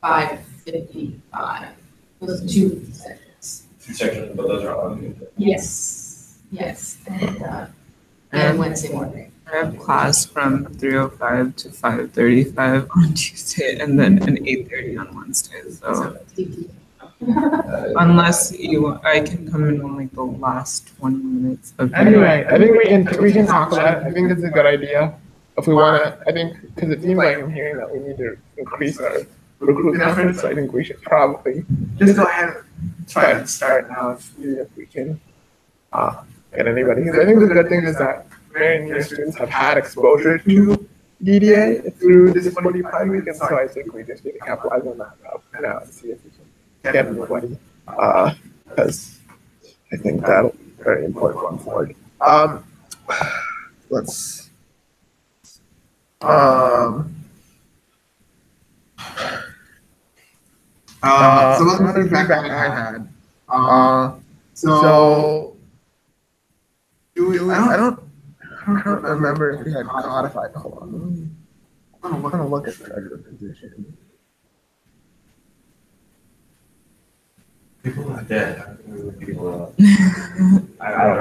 5:55. Those are 2 seconds. 2 sections, but those are on. Yes, and Wednesday morning. I have class from 3:05 to 5:35 on Tuesday and then an 8:30 on Wednesday. So unless I can come in on like the last 20 minutes of. Anyway, I think we can talk about it. I think it's a good idea. If we want to, I think, because it seems like I'm hearing that we need to increase our recruitment efforts, so I think we should probably just go ahead and try to start now, see if we can get anybody. Because I think the good thing is that very new students have had exposure to DDA through Disability Pride Week, and so I think we just need to capitalize on that now and see if we can get anybody. Because I think that'll be very important going forward. Let's. So what's another feedback I had? So I don't remember if we had codified. Hold on. I'm gonna look at treasurer position. People are dead. People I don't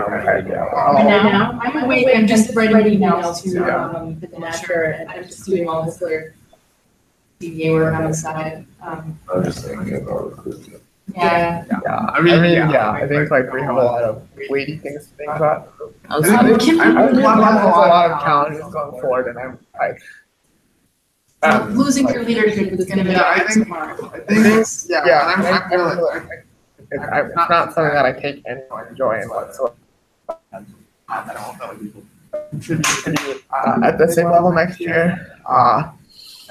know. Now, I'm awake, I'm just writing emails to the Nature, and I'm just doing all this other DBA work on the side. I'm just thinking about recruitment. Yeah. I think like we have a lot of weighty things to think about. I think a lot of challenges going forward, and I'm like. Losing your leadership is gonna be. I think, it's not something that I take any joy in whatsoever. I don't know people contribute at the same level next year.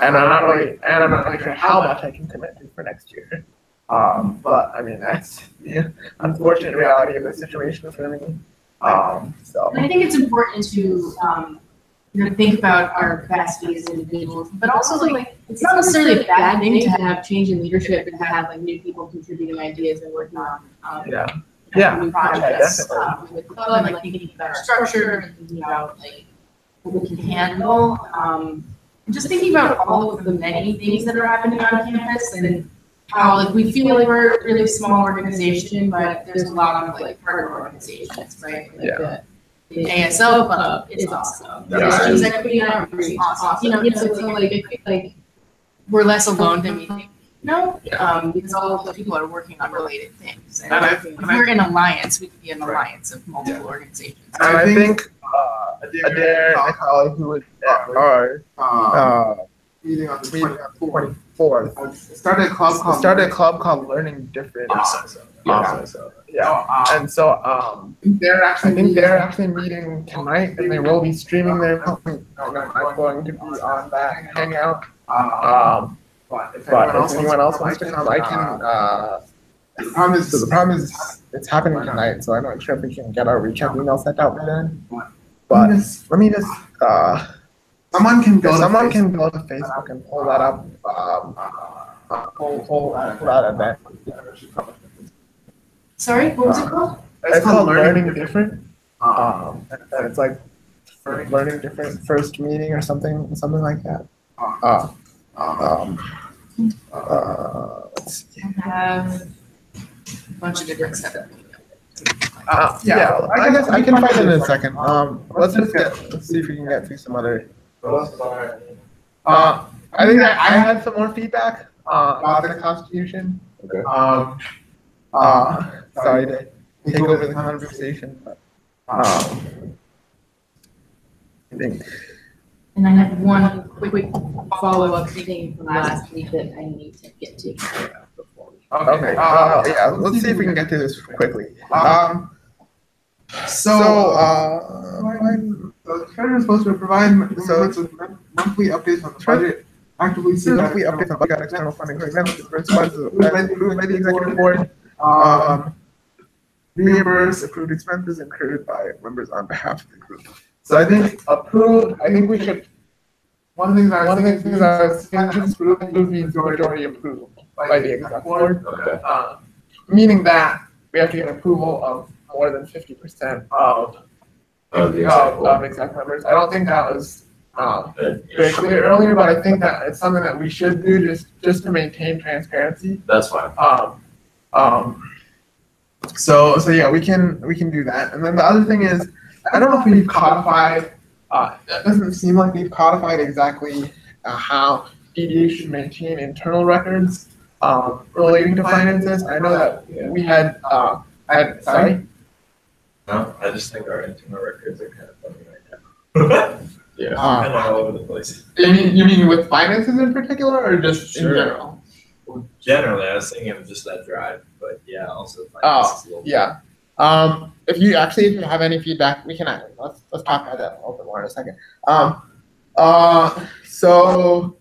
And I'm not really sure how much I can commit to for next year. But I mean that's the unfortunate reality of the situation for me. So. And I think it's important to think about our capacity as individuals, but also like it's not necessarily a bad thing to have change in leadership and to have like new people contributing ideas and working on new projects with the club, like thinking about our structure and thinking about like what we can handle. And just thinking about all of the many things that are happening on campus and how like we feel like we're a really small organization, but there's a lot of like partner organizations, right? Like the ASL club is awesome. The Students Equity Network is awesome. So like I feel like we're less alone than we think. Because all of the people are working on related things. And if we're in alliance, we could be an alliance of multiple organizations. And I think Adair, my colleague who was at our meeting on the 24th, started a club called Learning Different. And so I think they're actually meeting tonight, and they will be streaming their. I'm going to be on that hangout. But if anyone else wants to come, I can. The problem is it's happening tonight, so I'm not sure if we can get our reach out email sent out by then. But let me just Someone can go to Facebook and pull that up. Pull that event. Sorry, what was it called? It's called Learning Different. And it's like Learning Different first meeting or something like that. Let's see. I have a bunch of different setup. Yeah, I guess I can find it in a second. Let's see if we can get through some other. I think that I had some more feedback about the Constitution. Okay. Sorry to take over the conversation, but I think. And I have one quick follow-up thing from last week that I need to get to before we. Okay. Yeah. Let's see if we can get through this quickly. The treasurer is supposed to provide monthly updates on the budget, actively seek monthly updates on budget external funding for example, responses approved by the executive board, reimburse approved expenses incurred by members on behalf of the group. So I think we should. One of the things I was thinking means majority approved by the executive board. Okay. Meaning that we have to get approval of more than 50% of exec members. I don't think that was very clear earlier, but I think that it's something that we should do just to maintain transparency. That's fine. So yeah, we can do that. And then the other thing is, I don't know if we've codified. It doesn't seem like we've codified exactly how DDA should maintain internal records relating to finances. I know that we had. Sorry. No, I just think our internal records are kind of funny right now. Yeah. Kind of all over the place. You mean with finances in particular, or just in general? Well, generally, I was thinking of just that drive, but yeah, also finances. A little bit. Yeah. If you have any feedback, we can let's talk about that a little bit more in a second. So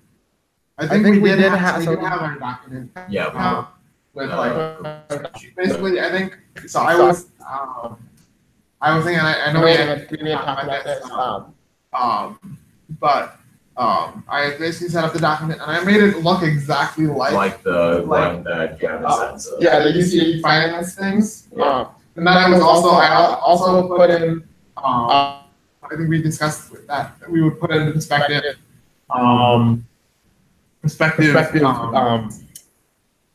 I think we did have our document. Yeah. With basically, I think so. I was thinking. I know we had talked about this. But I basically set up the document and I made it look exactly like the one that Gavin sent. So. Yeah, the UCA finance things. Yeah. And then I also put in. I think we discussed that we would put in perspective.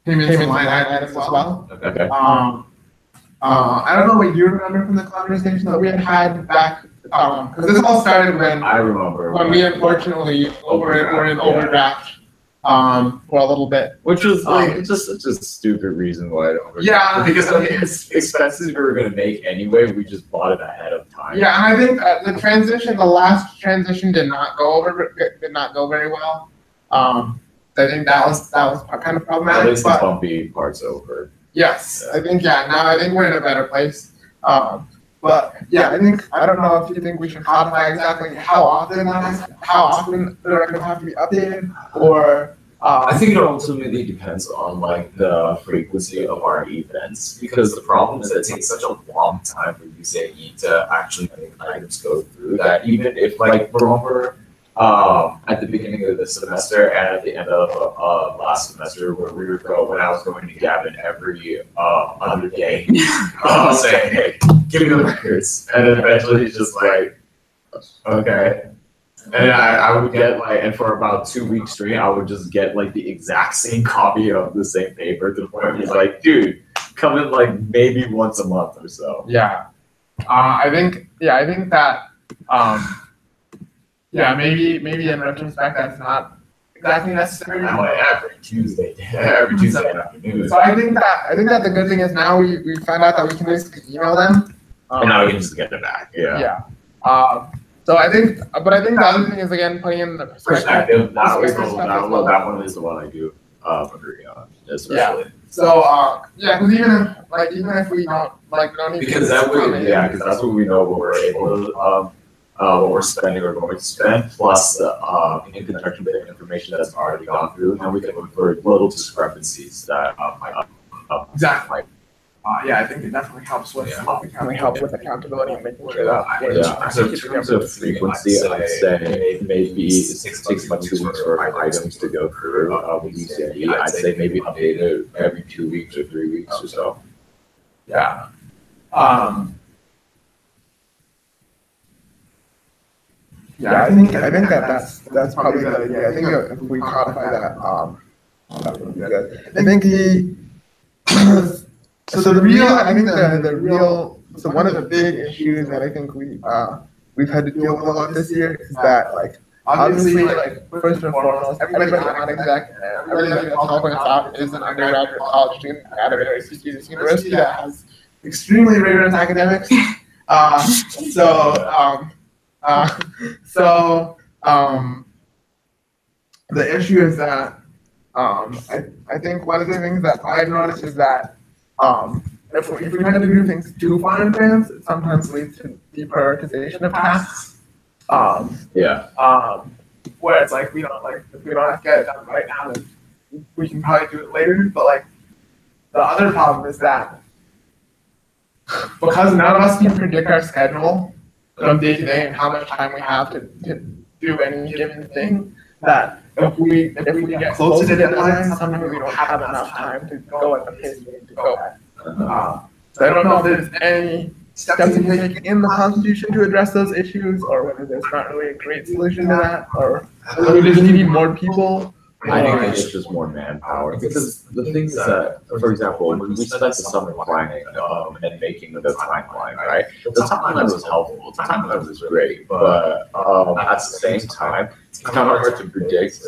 Payments and line items as well. Okay. I don't know what you remember from the conversation that we had back, because this all started when I remember when we unfortunately were in overdraft for a little bit, which was like just such a stupid reason why. Because I mean, it's expenses we were gonna make anyway. We just bought it ahead of time. Yeah, and I think the last transition did not go very well. I think that was kind of problematic. At least the bumpy part's over. Yes, I think now I think we're in a better place. But yeah, I don't know if you think we should codify exactly how often the records have to be updated, or I think it ultimately depends on like the frequency of our events, because the problem is that it takes such a long time for UCAE to actually make items go through that. Even if like remember at the beginning of the semester and at the end of last semester where when I was going to Gavin every other day saying, hey, give me the records. And then eventually he's just like, okay. And I would get like, and for about 2 weeks straight, I would just get like the exact same copy of the same paper to the point where he's like, dude, come in like maybe once a month or so. Yeah. I think that, maybe in retrospect, that's not exactly necessary. I'm like every Tuesday afternoon. So I think that the good thing is now we found out that we can basically email them. And now we can just get it back. Yeah. Yeah. So I think the other thing is again putting in the perspective. That one is the one I do agree on, especially. Yeah. So because even if we don't need because that's what we know what we're able to what we're spending or going to spend, plus the in conjunction with the information that's already gone through, and we can look for little discrepancies that might exactly. yeah, I think it definitely helps with accountability and making sure Yeah, that we're So in keeping terms up of with the speed. frequency, I'd say maybe it takes about 2 weeks for items to go through with UCIE. I'd say maybe update it every 2 weeks or 3 weeks or so. Yeah. Yeah, I think that's probably the idea. I think if we codify that, that would be good. I think so one of the big issues that I think we've had to deal with a lot this year is that, like, obviously, like, first and foremost, everybody on exec, everybody that's helping us out is an undergraduate college student at a very prestigious university that has extremely rigorous academics. The issue is that I think one of the things that I've noticed is that if we try to do things too far in advance, it sometimes leads to deprioritization of tasks. Where it's like if we don't have to get it done right now, then we can probably do it later. But like the other problem is that because none of us can predict our schedule from day to day and how much time we have to do any given thing, that if we get close to the deadline, sometimes we don't have enough time to go at the pace we need to go at. So I don't know if there's any steps to take in the Constitution to address those issues, or whether there's not really a great solution to that, or whether we just need more people. I think it's just more manpower, because the thing is that, for example, when we spent the summer planning and making the timeline, right? The timeline was helpful, the timeline was great, but at the same time, it's kind of hard to predict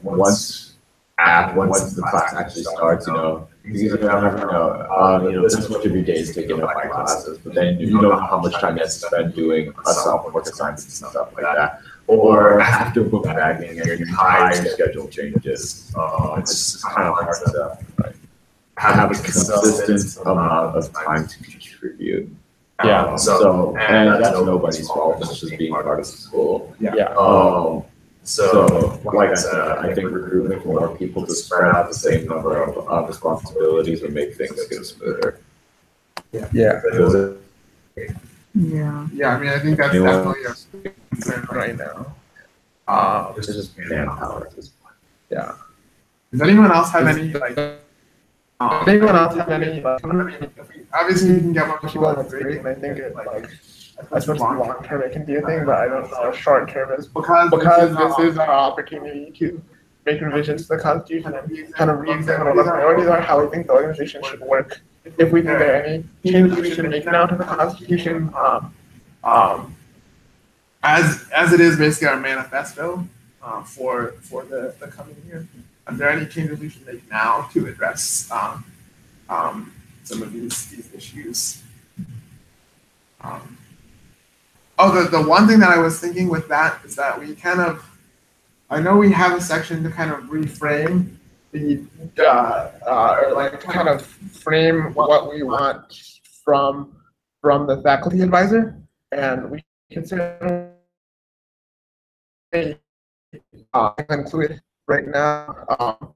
once the class actually starts, because you never know, this much of your day is taken up by classes, but then you don't know how much time you have to spend doing self-work assignments and stuff like that. Or after book bagging and your entire schedule changes, it's just kind of hard to have a consistent amount of time to contribute. And that's nobody's fault. It's just being part of the school. So, like I said, I think recruiting for more people to spread out the same number of responsibilities would make things go smoother. Yeah, Yeah. I mean, I think that's definitely a concern right now. It's just manpower at this point. Yeah. Does anyone else have any obviously we can get more people on, that's great, and I think it especially long term it can be a thing, but I don't know short term is because this is our opportunity to make revisions to the Constitution and kind of re-examine what our priorities are, how we think the organization should work. If we think there are any changes we should make now to the Constitution, as it is basically our manifesto for the coming year. Are there any changes we should make now to address some of these issues? The one thing that I was thinking with that is that we I know we have a section to kind of reframe kind of frame what we want from the faculty advisor, and we consider include right now.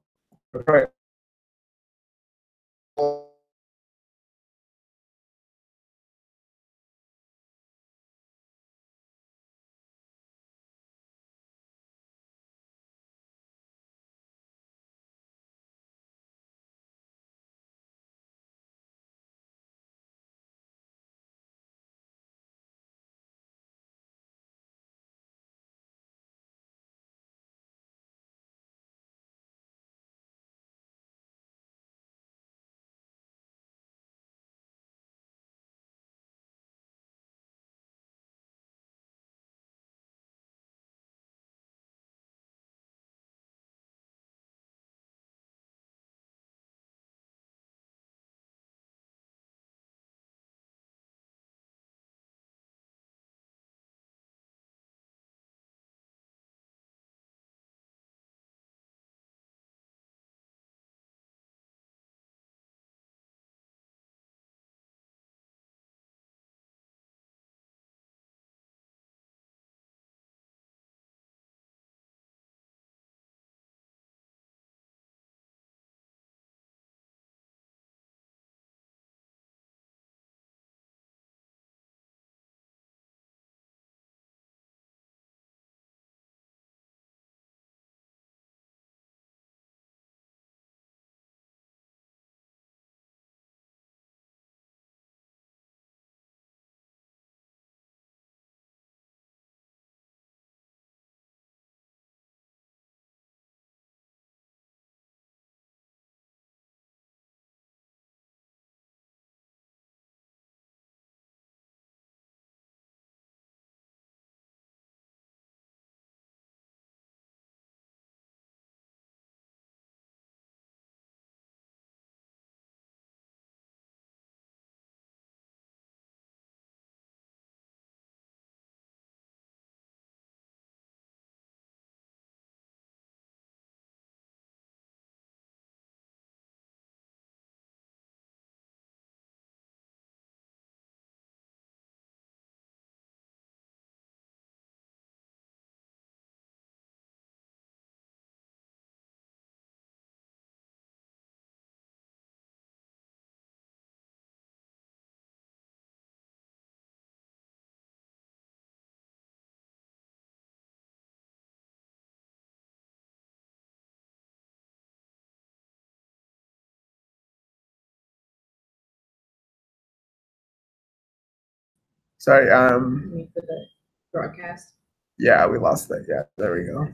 Sorry. I mean, for the broadcast. Yeah, we lost that. Yeah, there we go.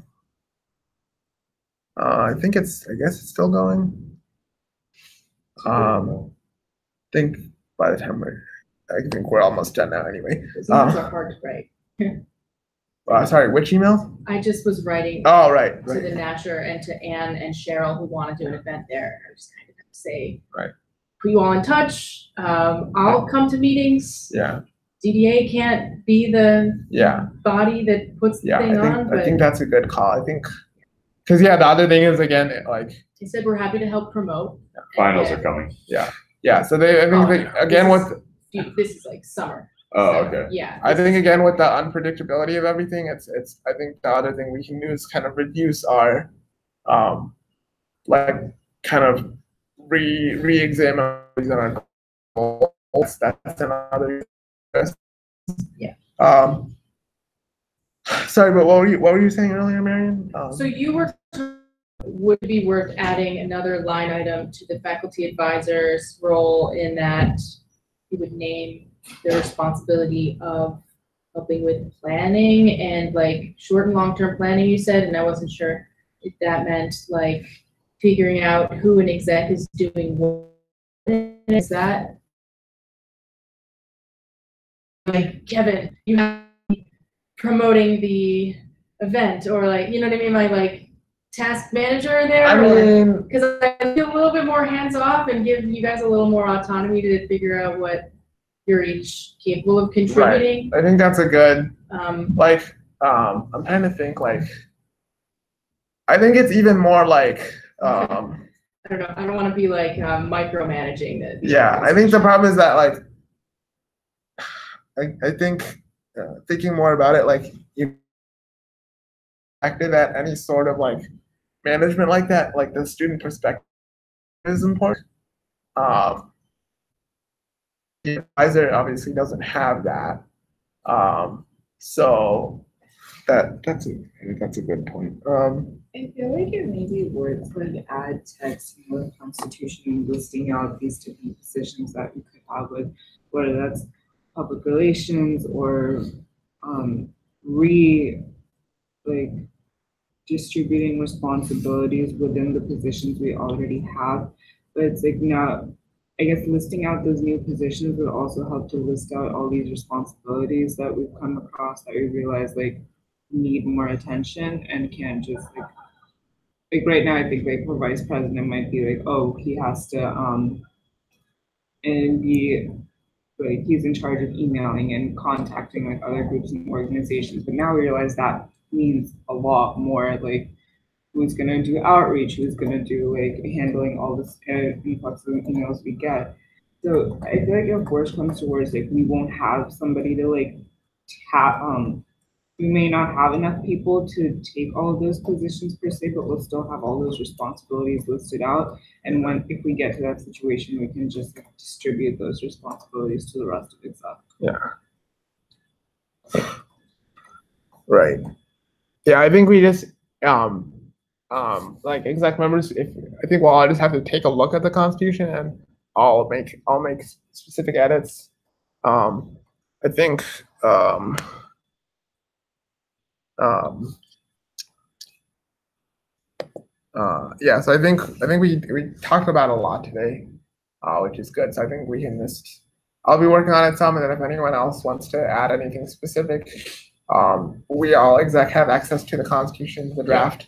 I guess it's still going. I think by the time I think we're almost done now anyway. Those emails are hard to write. Sorry, which email? I just was writing Oh, right. to the Nasher and to Anne and Cheryl who want to do an event there. I just kind of have to say, Right. Put you all in touch. I'll come to meetings. Yeah. DDA can't be the body that puts the Yeah, thing on, but I think that's a good call. I think, because the other thing is again, they said we're happy to help promote. Finals are coming. Yeah. So I think again this is like summer. Oh, So, okay. Yeah. I think again with the unpredictability of everything, it's I think the other thing we can do is kind of reduce our like kind of re-examine our goals. That's another. Yeah. Sorry, but what were you saying earlier, Marion? So you would be worth adding another line item to the faculty advisor's role in that you would name the responsibility of helping with planning and like short and long-term planning, you said, and I wasn't sure if that meant like figuring out who an exec is doing what. Is that like, Kevin, you have to be promoting the event, or like, you know what I mean, my like task manager there? I mean, because I feel a little bit more hands off and give you guys a little more autonomy to figure out what you're each capable of contributing. I think that's a good, Um, I'm trying to think I think it's even more like, I don't know, I don't want to be like micromanaging the. yeah, I think the problem is that like, I think thinking more about it, like you active at any sort of like management like that, like the student perspective is important. The advisor obviously doesn't have that. So that's a good point. I feel like it may be worth like add text in the Constitution listing out these different positions that you could have with, whether that's public relations or distributing responsibilities within the positions we already have. But it's like now, I guess listing out those new positions would also help to list out all these responsibilities that we've come across that we realize like need more attention and can't just like right now I think like the vice president might be like, oh, he has to and be like he's in charge of emailing and contacting like other groups and organizations, but now we realize that means a lot more, like who's gonna do outreach, who's gonna do like handling all this influx of emails we get. So I feel like if worse comes to worse, like we won't have somebody to like we may not have enough people to take all of those positions per se, but we'll still have all those responsibilities listed out. And if we get to that situation, we can just like, distribute those responsibilities to the rest of exec. Yeah. Right. Yeah, I think we just like exec members. I just have to take a look at the Constitution and I'll make specific edits. I think. Yeah, so I think we talked about a lot today, which is good. So I think we can I'll be working on it some, and then if anyone else wants to add anything specific, we all exec have access to the Constitution, the draft.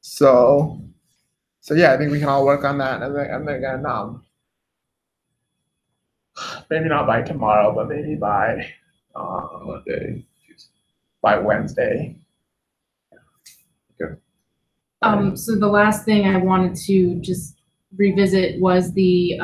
So yeah, I think we can all work on that, and then again, maybe not by tomorrow, but maybe by Monday. By Wednesday. Okay. So the last thing I wanted to just revisit was the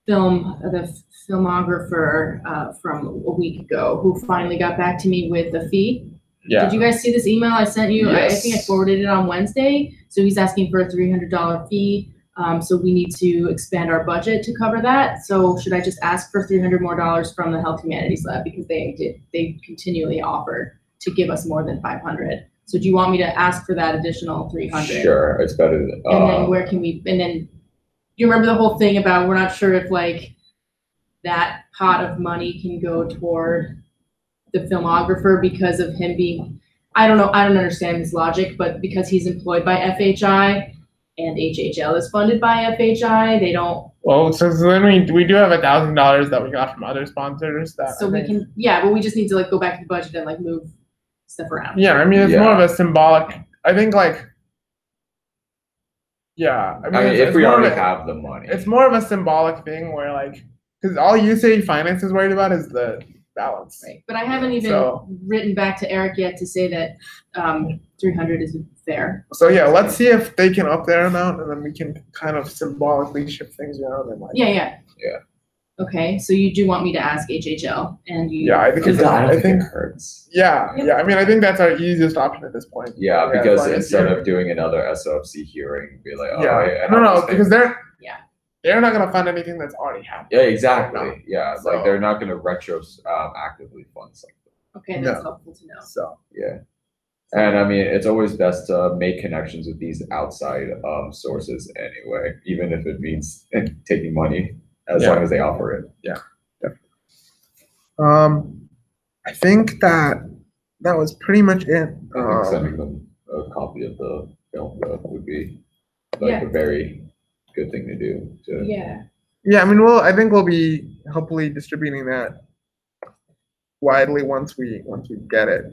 filmographer from a week ago who finally got back to me with a fee. Yeah. Did you guys see this email I sent you? Yes. I think I forwarded it on Wednesday. So he's asking for a $300 fee. So we need to expand our budget to cover that. So should I just ask for $300 more from the Health Humanities Lab, because they continually offered to give us more than 500. So do you want me to ask for that additional 300? Sure, it's better. And then where can we? And then you remember the whole thing about we're not sure if like that pot of money can go toward the filmographer because of him being, I don't understand his logic, but because he's employed by FHI and HHL is funded by FHI, they don't. Well, so then we do have $1,000 that we got from other sponsors that. So we can, yeah, but we just need to like go back to the budget and like move stuff around. Yeah, I mean, it's more of a symbolic, I think like, yeah. I mean, it's if we more of already a- have the money. It's more of a symbolic thing where like, because all USAID Finance is worried about is the balance. Right, but I haven't even So- written back to Eric yet to say that 300 isn't fair. So yeah, let's see if they can up their amount and then we can kind of symbolically shift things around and like. Yeah. Yeah. Okay, so you do want me to ask HHL and you. Yeah, I think Because I don't I think think it hurts. yeah. I mean, I think that's our easiest option at this point. Yeah, as because long as instead you're- of doing another SOFC hearing, be like, oh, Yeah, I no, have this because thing. they're not gonna fund anything that's already happened. Yeah, exactly. Yeah, So- like they're not gonna actively fund something. Okay, that's No. helpful to know. So Yeah. And I mean, it's always best to make connections with these outside sources anyway, even if it means taking money, as Yeah. long as they offer it. I think that was pretty much it. I think sending them a copy of the film would be like Yeah. a very good thing to do. To, Yeah. Yeah, I mean, I think we'll be hopefully distributing that widely once we get it.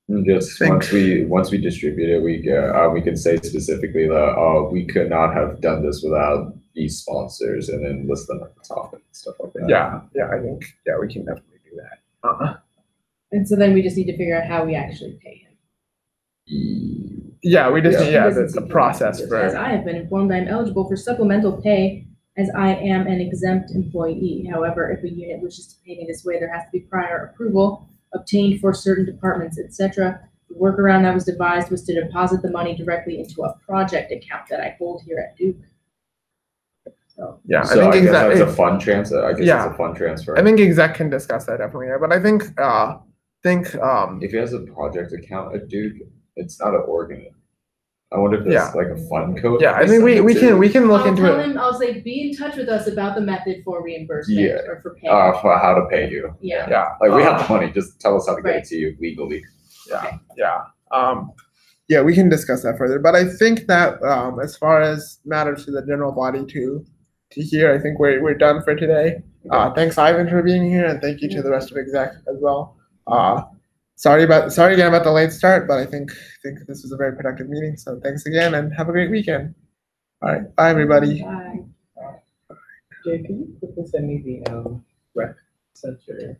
And just Think- once we distribute it, we can say specifically that we could not have done this without these sponsors, and then list them at the top and stuff like that. Yeah, I think we can definitely do that. And so then we just need to figure out how we actually pay him. Yeah, we just Yeah. need He doesn't the seem to process As for. I have been informed, I am eligible for supplemental pay as I am an exempt employee. However, if a unit wishes to pay me this way, there has to be prior approval obtained for certain departments, etc. The workaround that was devised was to deposit the money directly into a project account that I hold here at Duke. So, Yeah, So I think guess that's a exactly. fund transfer. I guess Yeah. it's a fund transfer. I think exec can discuss that definitely. Yeah, but I think If he has a project account at Duke, it's not an organ. I wonder if there's Yeah. like a fund code. yeah, I think we can look I'll into tell it. him, I'll say, be in touch with us about the method for reimbursement Yeah. or for pay. For how to pay you. Yeah. Yeah, Like we have the money, just tell us how to get Right. it to you legally. Yeah, we can discuss that further. But I think that as far as matters to the general body to hear, I think we're done for today. Thanks, Ivan, for being here, and thank you to the rest of exec as well. Sorry again about the late start, but I think this was a very productive meeting. So thanks again, and have a great weekend. All right, bye everybody. Bye. Jay, can you quickly send me the rec center